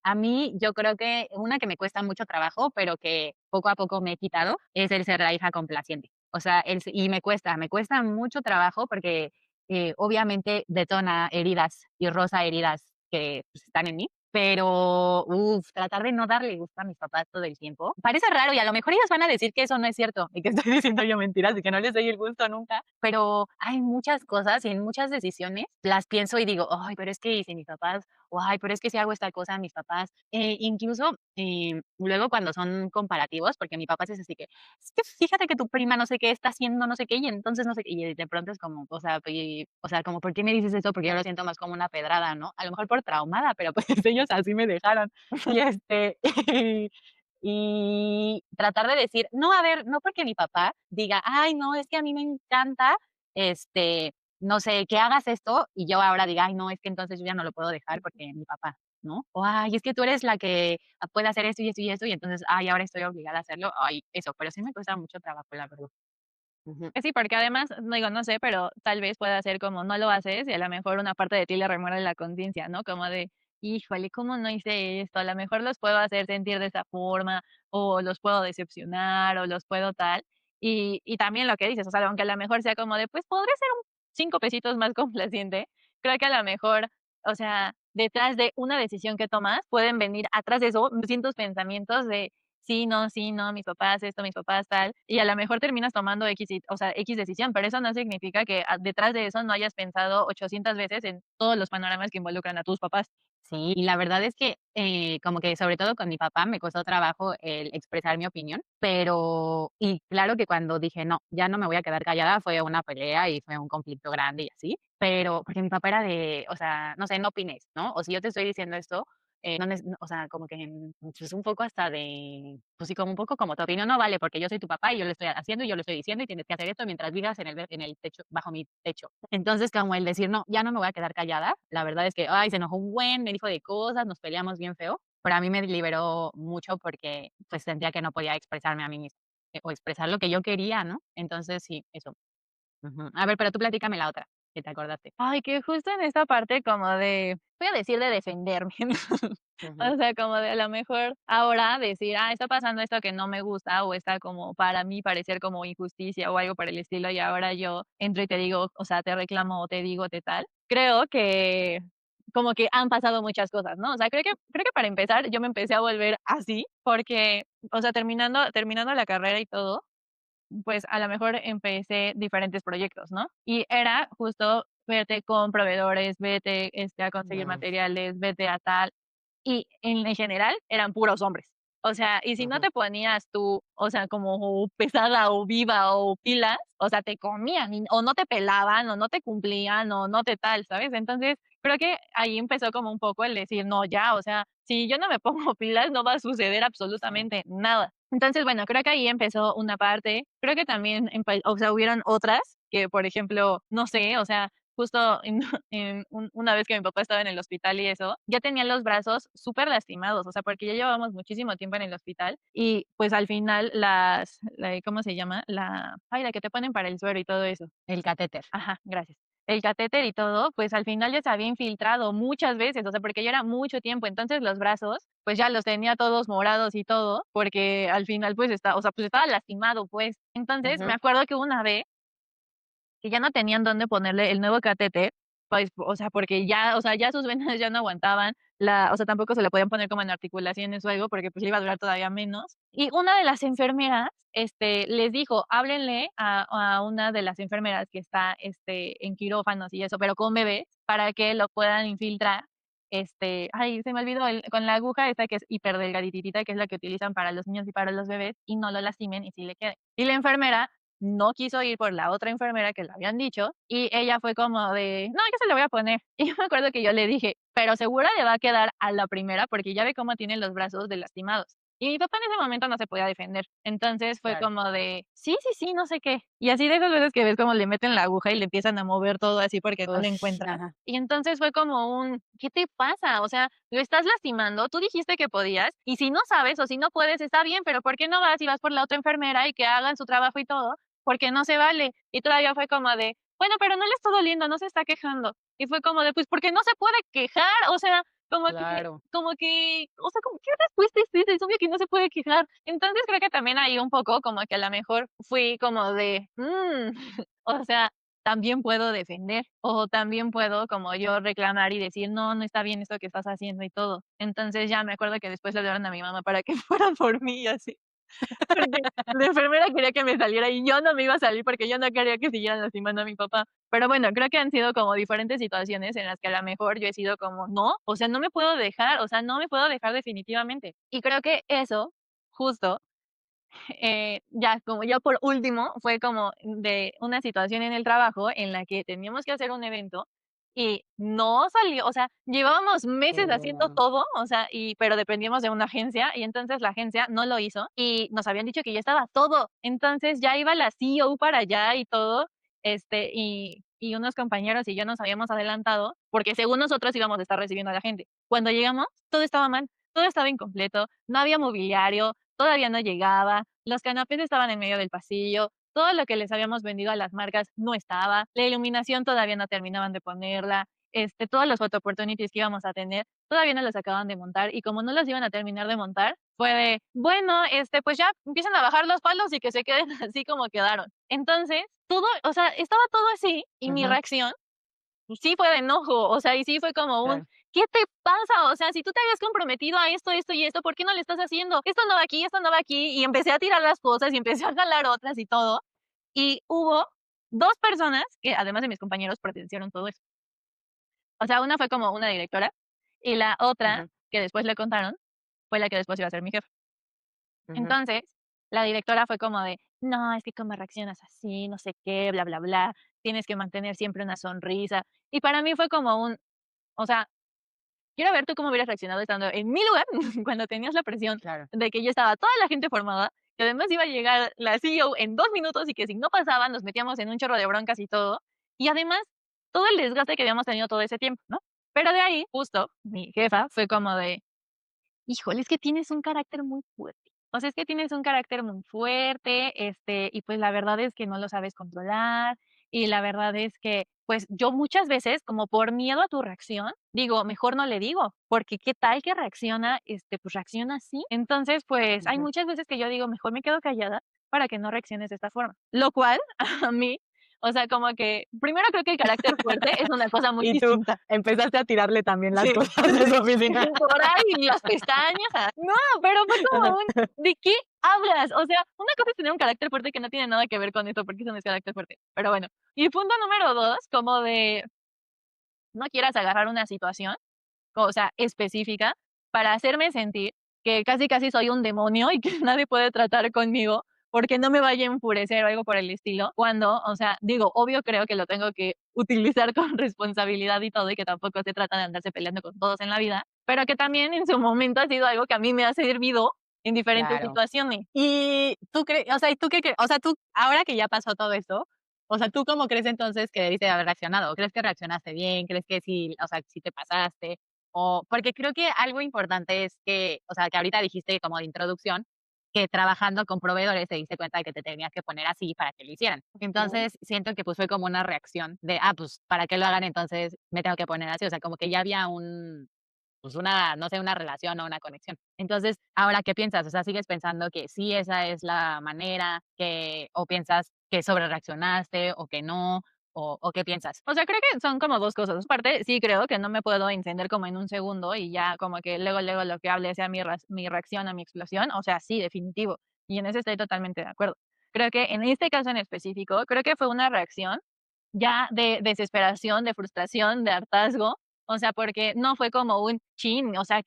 A mí, yo creo que una que me cuesta mucho trabajo, pero que poco a poco me he quitado, es el ser la hija complaciente. O sea, y me cuesta mucho trabajo porque obviamente detona heridas y roza heridas que pues, están en mí. Pero, uff, tratar de no darle gusto a mis papás todo el tiempo. Parece raro y a lo mejor ellos van a decir que eso no es cierto y que estoy diciendo yo mentiras y que no les doy el gusto nunca. Pero hay muchas cosas y en muchas decisiones las pienso y digo, ay, pero es que y si mis papás o ay, pero es que si hago esta cosa a mis papás, incluso, luego cuando son comparativos, porque mi papá sí es así que: "Es que fíjate que tu prima no sé qué está haciendo no sé qué, y entonces no sé qué", y de pronto es como, o sea, como, ¿por qué me dices eso? Porque yo lo siento más como una pedrada, ¿no? A lo mejor por traumada, pero, pues, ellos así me dejaron. Y, y tratar de decir, no, a ver, no porque mi papá diga: "Ay, no, es que a mí me encanta, este, no sé, que hagas esto", y yo ahora diga: "Ay, no, es que entonces yo ya no lo puedo dejar porque mi papá", ¿no? O: "Ay, es que tú eres la que puede hacer esto y esto y esto", y entonces, ay, ahora estoy obligada a hacerlo. Ay, eso, pero sí me cuesta mucho trabajo, la verdad. Ujú. Sí, porque además, no digo, no sé, pero tal vez pueda ser como no lo haces y a lo mejor una parte de ti le remuerde la conciencia, ¿no? Como de, híjole, ¿cómo no hice esto? A lo mejor los puedo hacer sentir de esa forma, o los puedo decepcionar, o los puedo tal. Y también lo que dices, o sea, aunque a lo mejor sea como de, pues podré ser un 5 pesitos más complaciente, creo que a lo mejor, o sea, detrás de una decisión que tomas, pueden venir atrás de eso cientos pensamientos de sí, no, mis papás esto, mis papás tal, y a lo mejor terminas tomando X, o sea, X decisión, pero eso no significa que detrás de eso no hayas pensado 800 veces en todos los panoramas que involucran a tus papás. Sí, y la verdad es que, como que sobre todo con mi papá me costó trabajo el expresar mi opinión, pero y claro que cuando dije: "No, ya no me voy a quedar callada", fue una pelea y fue un conflicto grande y así, pero porque mi papá era de, o sea, no sé, no opines, ¿no? O si yo te estoy diciendo esto, o sea, como que, pues, un poco hasta de, pues sí, como un poco como tu opinión no vale porque yo soy tu papá y yo lo estoy haciendo y yo lo estoy diciendo y tienes que hacer esto mientras vivas en el techo bajo mi techo. Entonces, como el decir: "No, ya no me voy a quedar callada", la verdad es que, ay, se enojó un buen, me dijo de cosas, nos peleamos bien feo, pero a mí me liberó mucho porque, pues, sentía que no podía expresarme a mí misma, o expresar lo que yo quería, ¿no? Entonces, sí, eso. Ujú. A ver, pero tú platícame la otra, que te acordaste. Ay, que justo en esta parte como de, voy a decir de defenderme, ¿no? Ujú. O sea, como de a lo mejor ahora decir, está pasando esto que no me gusta o está como para mí parecer como injusticia o algo por el estilo y ahora yo entro y te digo, o sea, te reclamo o te digo, te tal. Creo que como que han pasado muchas cosas, ¿no? O sea, creo que para empezar yo me empecé a volver así porque, o sea, terminando la carrera y todo, pues, a lo mejor empecé diferentes proyectos, ¿no? Y era justo vete con proveedores, vete, a conseguir Mm, materiales, vete a tal, y en general eran puros hombres. O sea, y si no Ujú. te ponías tú, o sea, como pesada o viva o pilas, o sea, te comían o no te pelaban o no te cumplían o no te tal, ¿sabes? Entonces, creo que ahí empezó como un poco el decir, no, ya, o sea, si yo no me pongo pilas, no va a suceder Sí. absolutamente nada. Entonces, bueno, creo que ahí empezó una parte. Creo que también, o sea, hubieron otras que, por ejemplo, no sé, o sea, justo una vez que mi papá estaba en el hospital y eso, ya tenía los brazos súper lastimados, o sea, porque ya llevábamos muchísimo tiempo en el hospital y pues al final ¿cómo se llama? La que te ponen para el suero y todo eso. El catéter. Ajá, gracias. El catéter y todo, pues al final ya se había infiltrado muchas veces, o sea, porque ya era mucho tiempo. Entonces los brazos, pues ya los tenía todos morados y todo, porque al final pues o sea, pues estaba lastimado, pues. Entonces me Ujú. acuerdo que una vez que ya no tenían dónde ponerle el nuevo catéter, pues, o sea, porque ya, o sea, ya sus venas ya no aguantaban, o sea, tampoco se le podían poner como en articulaciones o algo, porque pues le iba a durar todavía menos. Y una de las enfermeras, les dijo, háblenle a una de las enfermeras que está, en quirófanos y eso, pero con bebés, para que lo puedan infiltrar. Ay, se me olvidó, con la aguja esta que es hiperdelgadititita, que es la que utilizan para los niños y para los bebés, y no lo lastimen y sí le quede. Y la enfermera no quiso ir por la otra enfermera que le habían dicho, y ella fue como de: "No, yo se lo voy a poner". Y yo me acuerdo que yo le dije: "Pero segura le va a quedar a la primera, porque ya ve cómo tiene los brazos de lastimados". Y mi papá en ese momento no se podía defender. Entonces fue Claro. como de: "Sí, sí, sí, no sé qué". Y así de esas veces que ves cómo le meten la aguja y le empiezan a mover todo así porque no le Ush, encuentran. ajá. Y entonces fue como ¿qué te pasa? O sea, lo estás lastimando, tú dijiste que podías, y si no sabes o si no puedes, está bien, pero ¿por qué no vas y vas por la otra enfermera y que hagan su trabajo y todo? Porque no se vale. Y todavía fue como de, bueno, pero no le está doliendo, no se está quejando. Y fue como de, pues porque no se puede quejar, o sea, Claro. o sea, como, ¿qué respuesta es esa? Es obvio que no se puede quejar. Entonces creo que también ahí un poco como que a lo mejor fui como de, o sea, también puedo defender, o también puedo como yo reclamar y decir, no, no está bien esto que estás haciendo y todo. Entonces ya me acuerdo que después le hablaron a mi mamá para que fuera por mí y así. Porque la enfermera quería que me saliera y yo no me iba a salir porque yo no quería que siguieran lastimando a mi papá. Pero bueno, creo que han sido como diferentes situaciones en las que a lo mejor yo he sido como, no, o sea, no me puedo dejar, o sea, no me puedo dejar definitivamente. Y creo que eso, justo, ya como ya por último, fue como de una situación en el trabajo en la que teníamos que hacer un evento y no salió, o sea, llevábamos meses haciendo Mm. todo, o sea, pero dependíamos de una agencia y entonces la agencia no lo hizo y nos habían dicho que ya estaba todo. Entonces ya iba la CEO para allá y todo, y unos compañeros y yo nos habíamos adelantado porque según nosotros íbamos a estar recibiendo a la gente. Cuando llegamos, todo estaba mal, todo estaba incompleto, no había mobiliario, todavía no llegaba, los canapés estaban en medio del pasillo, todo lo que les habíamos vendido a las marcas no estaba, la iluminación todavía no terminaban de ponerla, todos los photo opportunities que íbamos a tener todavía no los acaban de montar y como no los iban a terminar de montar, fue de, bueno, pues ya empiezan a bajar los palos y que se queden así como quedaron. Entonces, todo, o sea, estaba todo así y mi Ujú. reacción sí fue de enojo, o sea, y sí fue como Claro. ¿qué te pasa? O sea, si tú te habías comprometido a esto, esto y esto, ¿por qué no lo estás haciendo? Esto no va aquí, esto no va aquí. Y empecé a tirar las cosas y empecé a jalar otras y todo. Y hubo 2 personas que, además de mis compañeros, presenciaron todo eso. O sea, una fue como una directora y la otra, Ujú. que después le contaron, fue la que después iba a ser mi jefa. Ujú. Entonces, la directora fue como de: "No, es que cómo reaccionas así, no sé qué, bla, bla, bla, tienes que mantener siempre una sonrisa". Y para mí fue como o sea, quiero ver tú cómo hubieras reaccionado estando en mi lugar, cuando tenías la presión Claro. de que ya estaba toda la gente formada, que además iba a llegar la CEO en 2 minutos y que si no pasaba nos metíamos en un chorro de broncas y todo. Y además, todo el desgaste que habíamos tenido todo ese tiempo, ¿no? Pero de ahí, justo, mi jefa fue como de: "Híjole, es que tienes un carácter muy fuerte. O sea, es que tienes un carácter muy fuerte, y pues la verdad es que no lo sabes controlar, y la verdad es que, pues yo muchas veces, como por miedo a tu reacción, digo, mejor no le digo, porque qué tal que reacciona, pues reacciona así. Entonces, pues hay Ujú. muchas veces que yo digo, mejor me quedo callada para que no reacciones de esta forma. Lo cual a mí, o sea, como que primero creo que el carácter fuerte es una cosa muy Y tú distinta. empezaste a tirarle también las Sí, cosas de su oficina. por ahí las pestañas, no, pero fue como ¿de qué hablas? O sea, una cosa es tener un carácter fuerte que no tiene nada que ver con esto, porque eso no es carácter fuerte, pero bueno. Y punto número 2 como de no quieras agarrar una situación, o sea, específica, para hacerme sentir que casi casi soy un demonio y que nadie puede tratar conmigo porque no me vaya a enfurecer o algo por el estilo, cuando, o sea, digo, obvio creo que lo tengo que utilizar con responsabilidad y todo, y que tampoco se trata de andarse peleando con todos en la vida, pero que también en su momento ha sido algo que a mí me ha servido en diferentes Claro. situaciones. Y tú crees, o sea, ¿y tú qué crees? O sea, tú, ahora que ya pasó todo esto, o sea, ¿tú cómo crees entonces que debiste de haber reaccionado? ¿Crees que reaccionaste bien? ¿Crees que sí, o sea, sí te pasaste? O, porque creo que algo importante es que, o sea, que ahorita dijiste como de introducción, que trabajando con proveedores te diste cuenta de que te tenías que poner así para que lo hicieran. Entonces, siento que pues fue como una reacción de, pues para que lo hagan, entonces me tengo que poner así. O sea, como que ya había pues una, no sé, una relación o una conexión. Entonces, ahora, ¿qué piensas? O sea, ¿sigues pensando que sí esa es la manera que, o piensas que sobre reaccionaste o que no? O qué piensas? O sea, creo que son como 2 cosas. Aparte, sí creo que no me puedo encender como en un segundo y ya como que luego lo que hable sea mi reacción a mi explosión. O sea, sí, definitivo. Y en eso estoy totalmente de acuerdo. Creo que en este caso en específico, creo que fue una reacción ya de desesperación, de frustración, de hartazgo. O sea, porque no fue como un chin, o sea,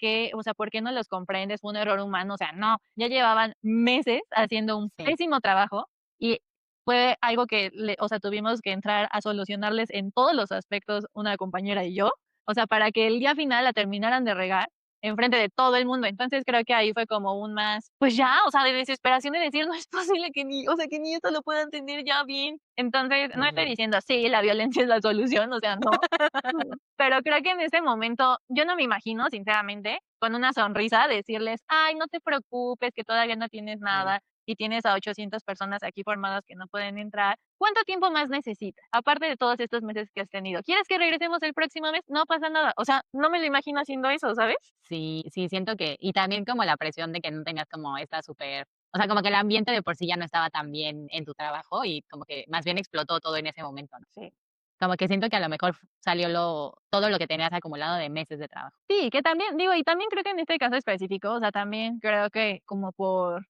¿por qué no los comprendes? Fue un error humano. O sea, no, ya llevaban meses haciendo un Sí. pésimo trabajo y fue algo que o sea, tuvimos que entrar a solucionarles en todos los aspectos, una compañera y yo, o sea, para que el día final la terminaran de regar enfrente de todo el mundo. Entonces, creo que ahí fue como un más, pues ya, o sea, de desesperación de decir: "No es posible que ni, o sea, que ni esto lo pueda entender ya bien". Entonces, no estoy Ujú. diciendo: "Sí, la violencia es la solución", o sea, no. Pero creo que en ese momento, yo no me imagino, sinceramente, con una sonrisa decirles: "Ay, no te preocupes, que todavía no tienes Sí. nada y tienes a 800 personas aquí formadas que no pueden entrar. ¿Cuánto tiempo más necesitas? Aparte de todos estos meses que has tenido. ¿Quieres que regresemos el próximo mes? No pasa nada". O sea, no me lo imagino haciendo eso, ¿sabes? Sí, sí, siento que, y también como la presión de que no tengas como esta súper, o sea, como que el ambiente de por sí ya no estaba tan bien en tu trabajo y como que más bien explotó todo en ese momento, ¿no? Sí. Como que siento que a lo mejor salió todo lo que tenías acumulado de meses de trabajo. Sí, que también, digo, y también creo que en este caso específico, o sea, también creo que como por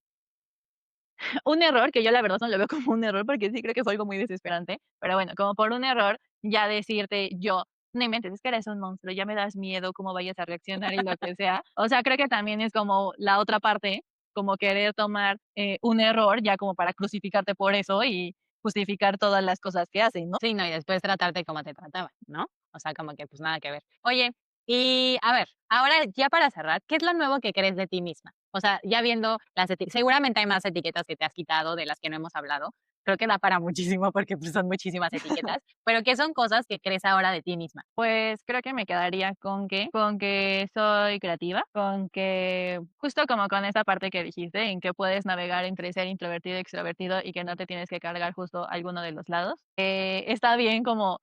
un error, que yo la verdad no lo veo como un error, porque sí creo que fue algo muy desesperante, pero bueno, como por un error, ya decirte yo: "No inventes, es que eres un monstruo, ya me das miedo cómo vayas a reaccionar", y lo que sea. O sea, creo que también es como la otra parte, como querer tomar, un error ya como para crucificarte por eso y justificar todas las cosas que hacen, ¿no? Sí, no, y después tratarte como te trataban, ¿no? O sea, como que pues nada que ver. Oye, y a ver, ahora ya para cerrar, ¿qué es lo nuevo que crees de ti misma? O sea, ya viendo las etiquetas, seguramente hay más etiquetas que te has quitado de las que no hemos hablado. Creo que da para muchísimo porque pues, son muchísimas etiquetas, pero ¿qué son cosas que crees ahora de ti misma? Pues creo que me quedaría con que soy creativa, con que justo como con esta parte que dijiste, en que puedes navegar entre ser introvertido y extrovertido y que no te tienes que cargar justo alguno de los lados. Está bien como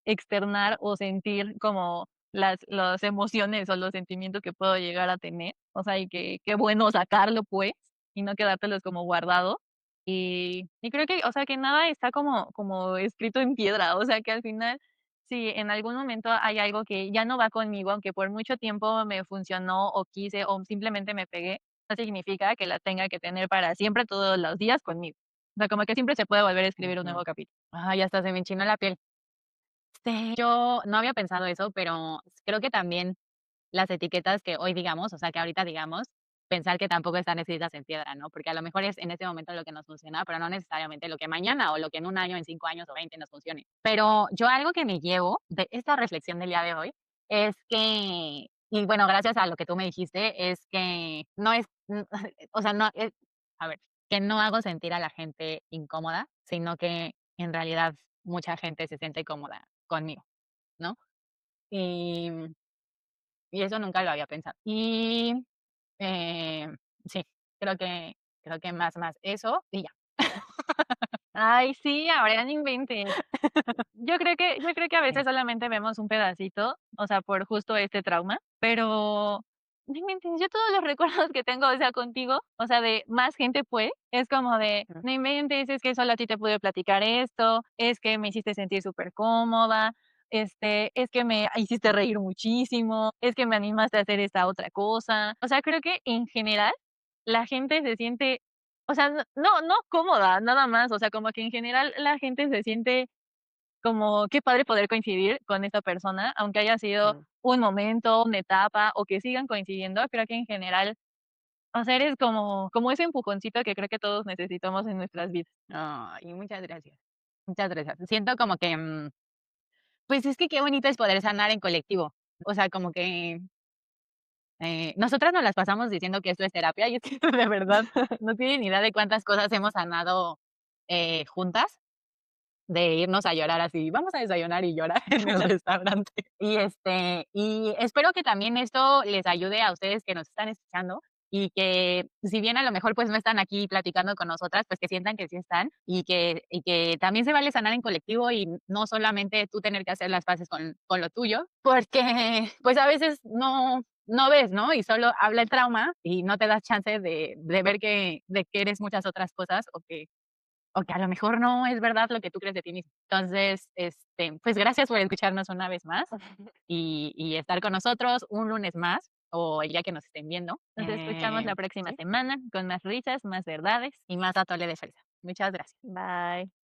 externar o sentir como las emociones o los sentimientos que puedo llegar a tener. O sea, y que qué bueno sacarlo pues, y no quedártelos como guardado. Y creo que, o sea, que nada está como escrito en piedra, o sea, que al final si en algún momento hay algo que ya no va conmigo, aunque por mucho tiempo me funcionó o quise o simplemente me pegué, no significa que la tenga que tener para siempre todos los días conmigo. O sea, como que siempre se puede volver a escribir un Ujú. nuevo capítulo. Ay, hasta se me enchinó la piel. Sí, yo no había pensado eso, pero creo que también las etiquetas que hoy digamos, o sea, que ahorita digamos, pensar que tampoco están escritas en piedra, ¿no? Porque a lo mejor es en este momento lo que nos funciona, pero no necesariamente lo que mañana o lo que en un año, en 5 años o 20 nos funcione. Pero yo algo que me llevo de esta reflexión del día de hoy es que, y bueno, gracias a lo que tú me dijiste, es que no es, o sea, no es, a ver, que no hago sentir a la gente incómoda, sino que en realidad mucha gente se siente cómoda conmigo, ¿no? Y y eso nunca lo había pensado. Y, eh, sí, creo que más eso y ya. Ay, sí, ahora no inventes. Yo creo que a Sí. veces solamente vemos un pedacito, o sea, por justo este trauma, pero no inventes, yo todos los recuerdos que tengo, o sea, contigo, o sea, de más gente fue, es como de, Ujú. no inventes, es que solo a ti te pude platicar esto, es que me hiciste sentir súper cómoda, es que me hiciste reír muchísimo, es que me animaste a hacer esta otra cosa. O sea, creo que en general la gente se siente, o sea, no cómoda, nada más, o sea, como que en general la gente se siente como qué padre poder coincidir con esta persona, aunque haya sido Mm. un momento, una etapa o que sigan coincidiendo, creo que en general O sea, eres como ese empujoncito que creo que todos necesitamos en nuestras vidas. Ay, muchas gracias. Muchas gracias. Siento como que, pues es que qué bonito es poder sanar en colectivo. O sea, como que nosotras nos las pasamos diciendo que esto es terapia y es que de verdad no tienen ni idea de cuántas cosas hemos sanado juntas, de irnos a llorar así, vamos a desayunar y llorar en el restaurante. Y espero que también esto les ayude a ustedes que nos están escuchando y que si bien a lo mejor pues no están aquí platicando con nosotras, pues que sientan que sí están y que también se vale sanar en colectivo y no solamente tú tener que hacer las paces con lo tuyo, porque pues a veces no ves, ¿no? Y solo habla el trauma y no te das chance de ver de que eres muchas otras cosas o que a lo mejor no es verdad lo que tú crees de ti mismo. Entonces, pues gracias por escucharnos una vez más y estar con nosotros un lunes más o el día que nos estén viendo. Nos escuchamos la próxima Sí, semana con más risas, más verdades. y más atole de fresa. Muchas gracias. Bye.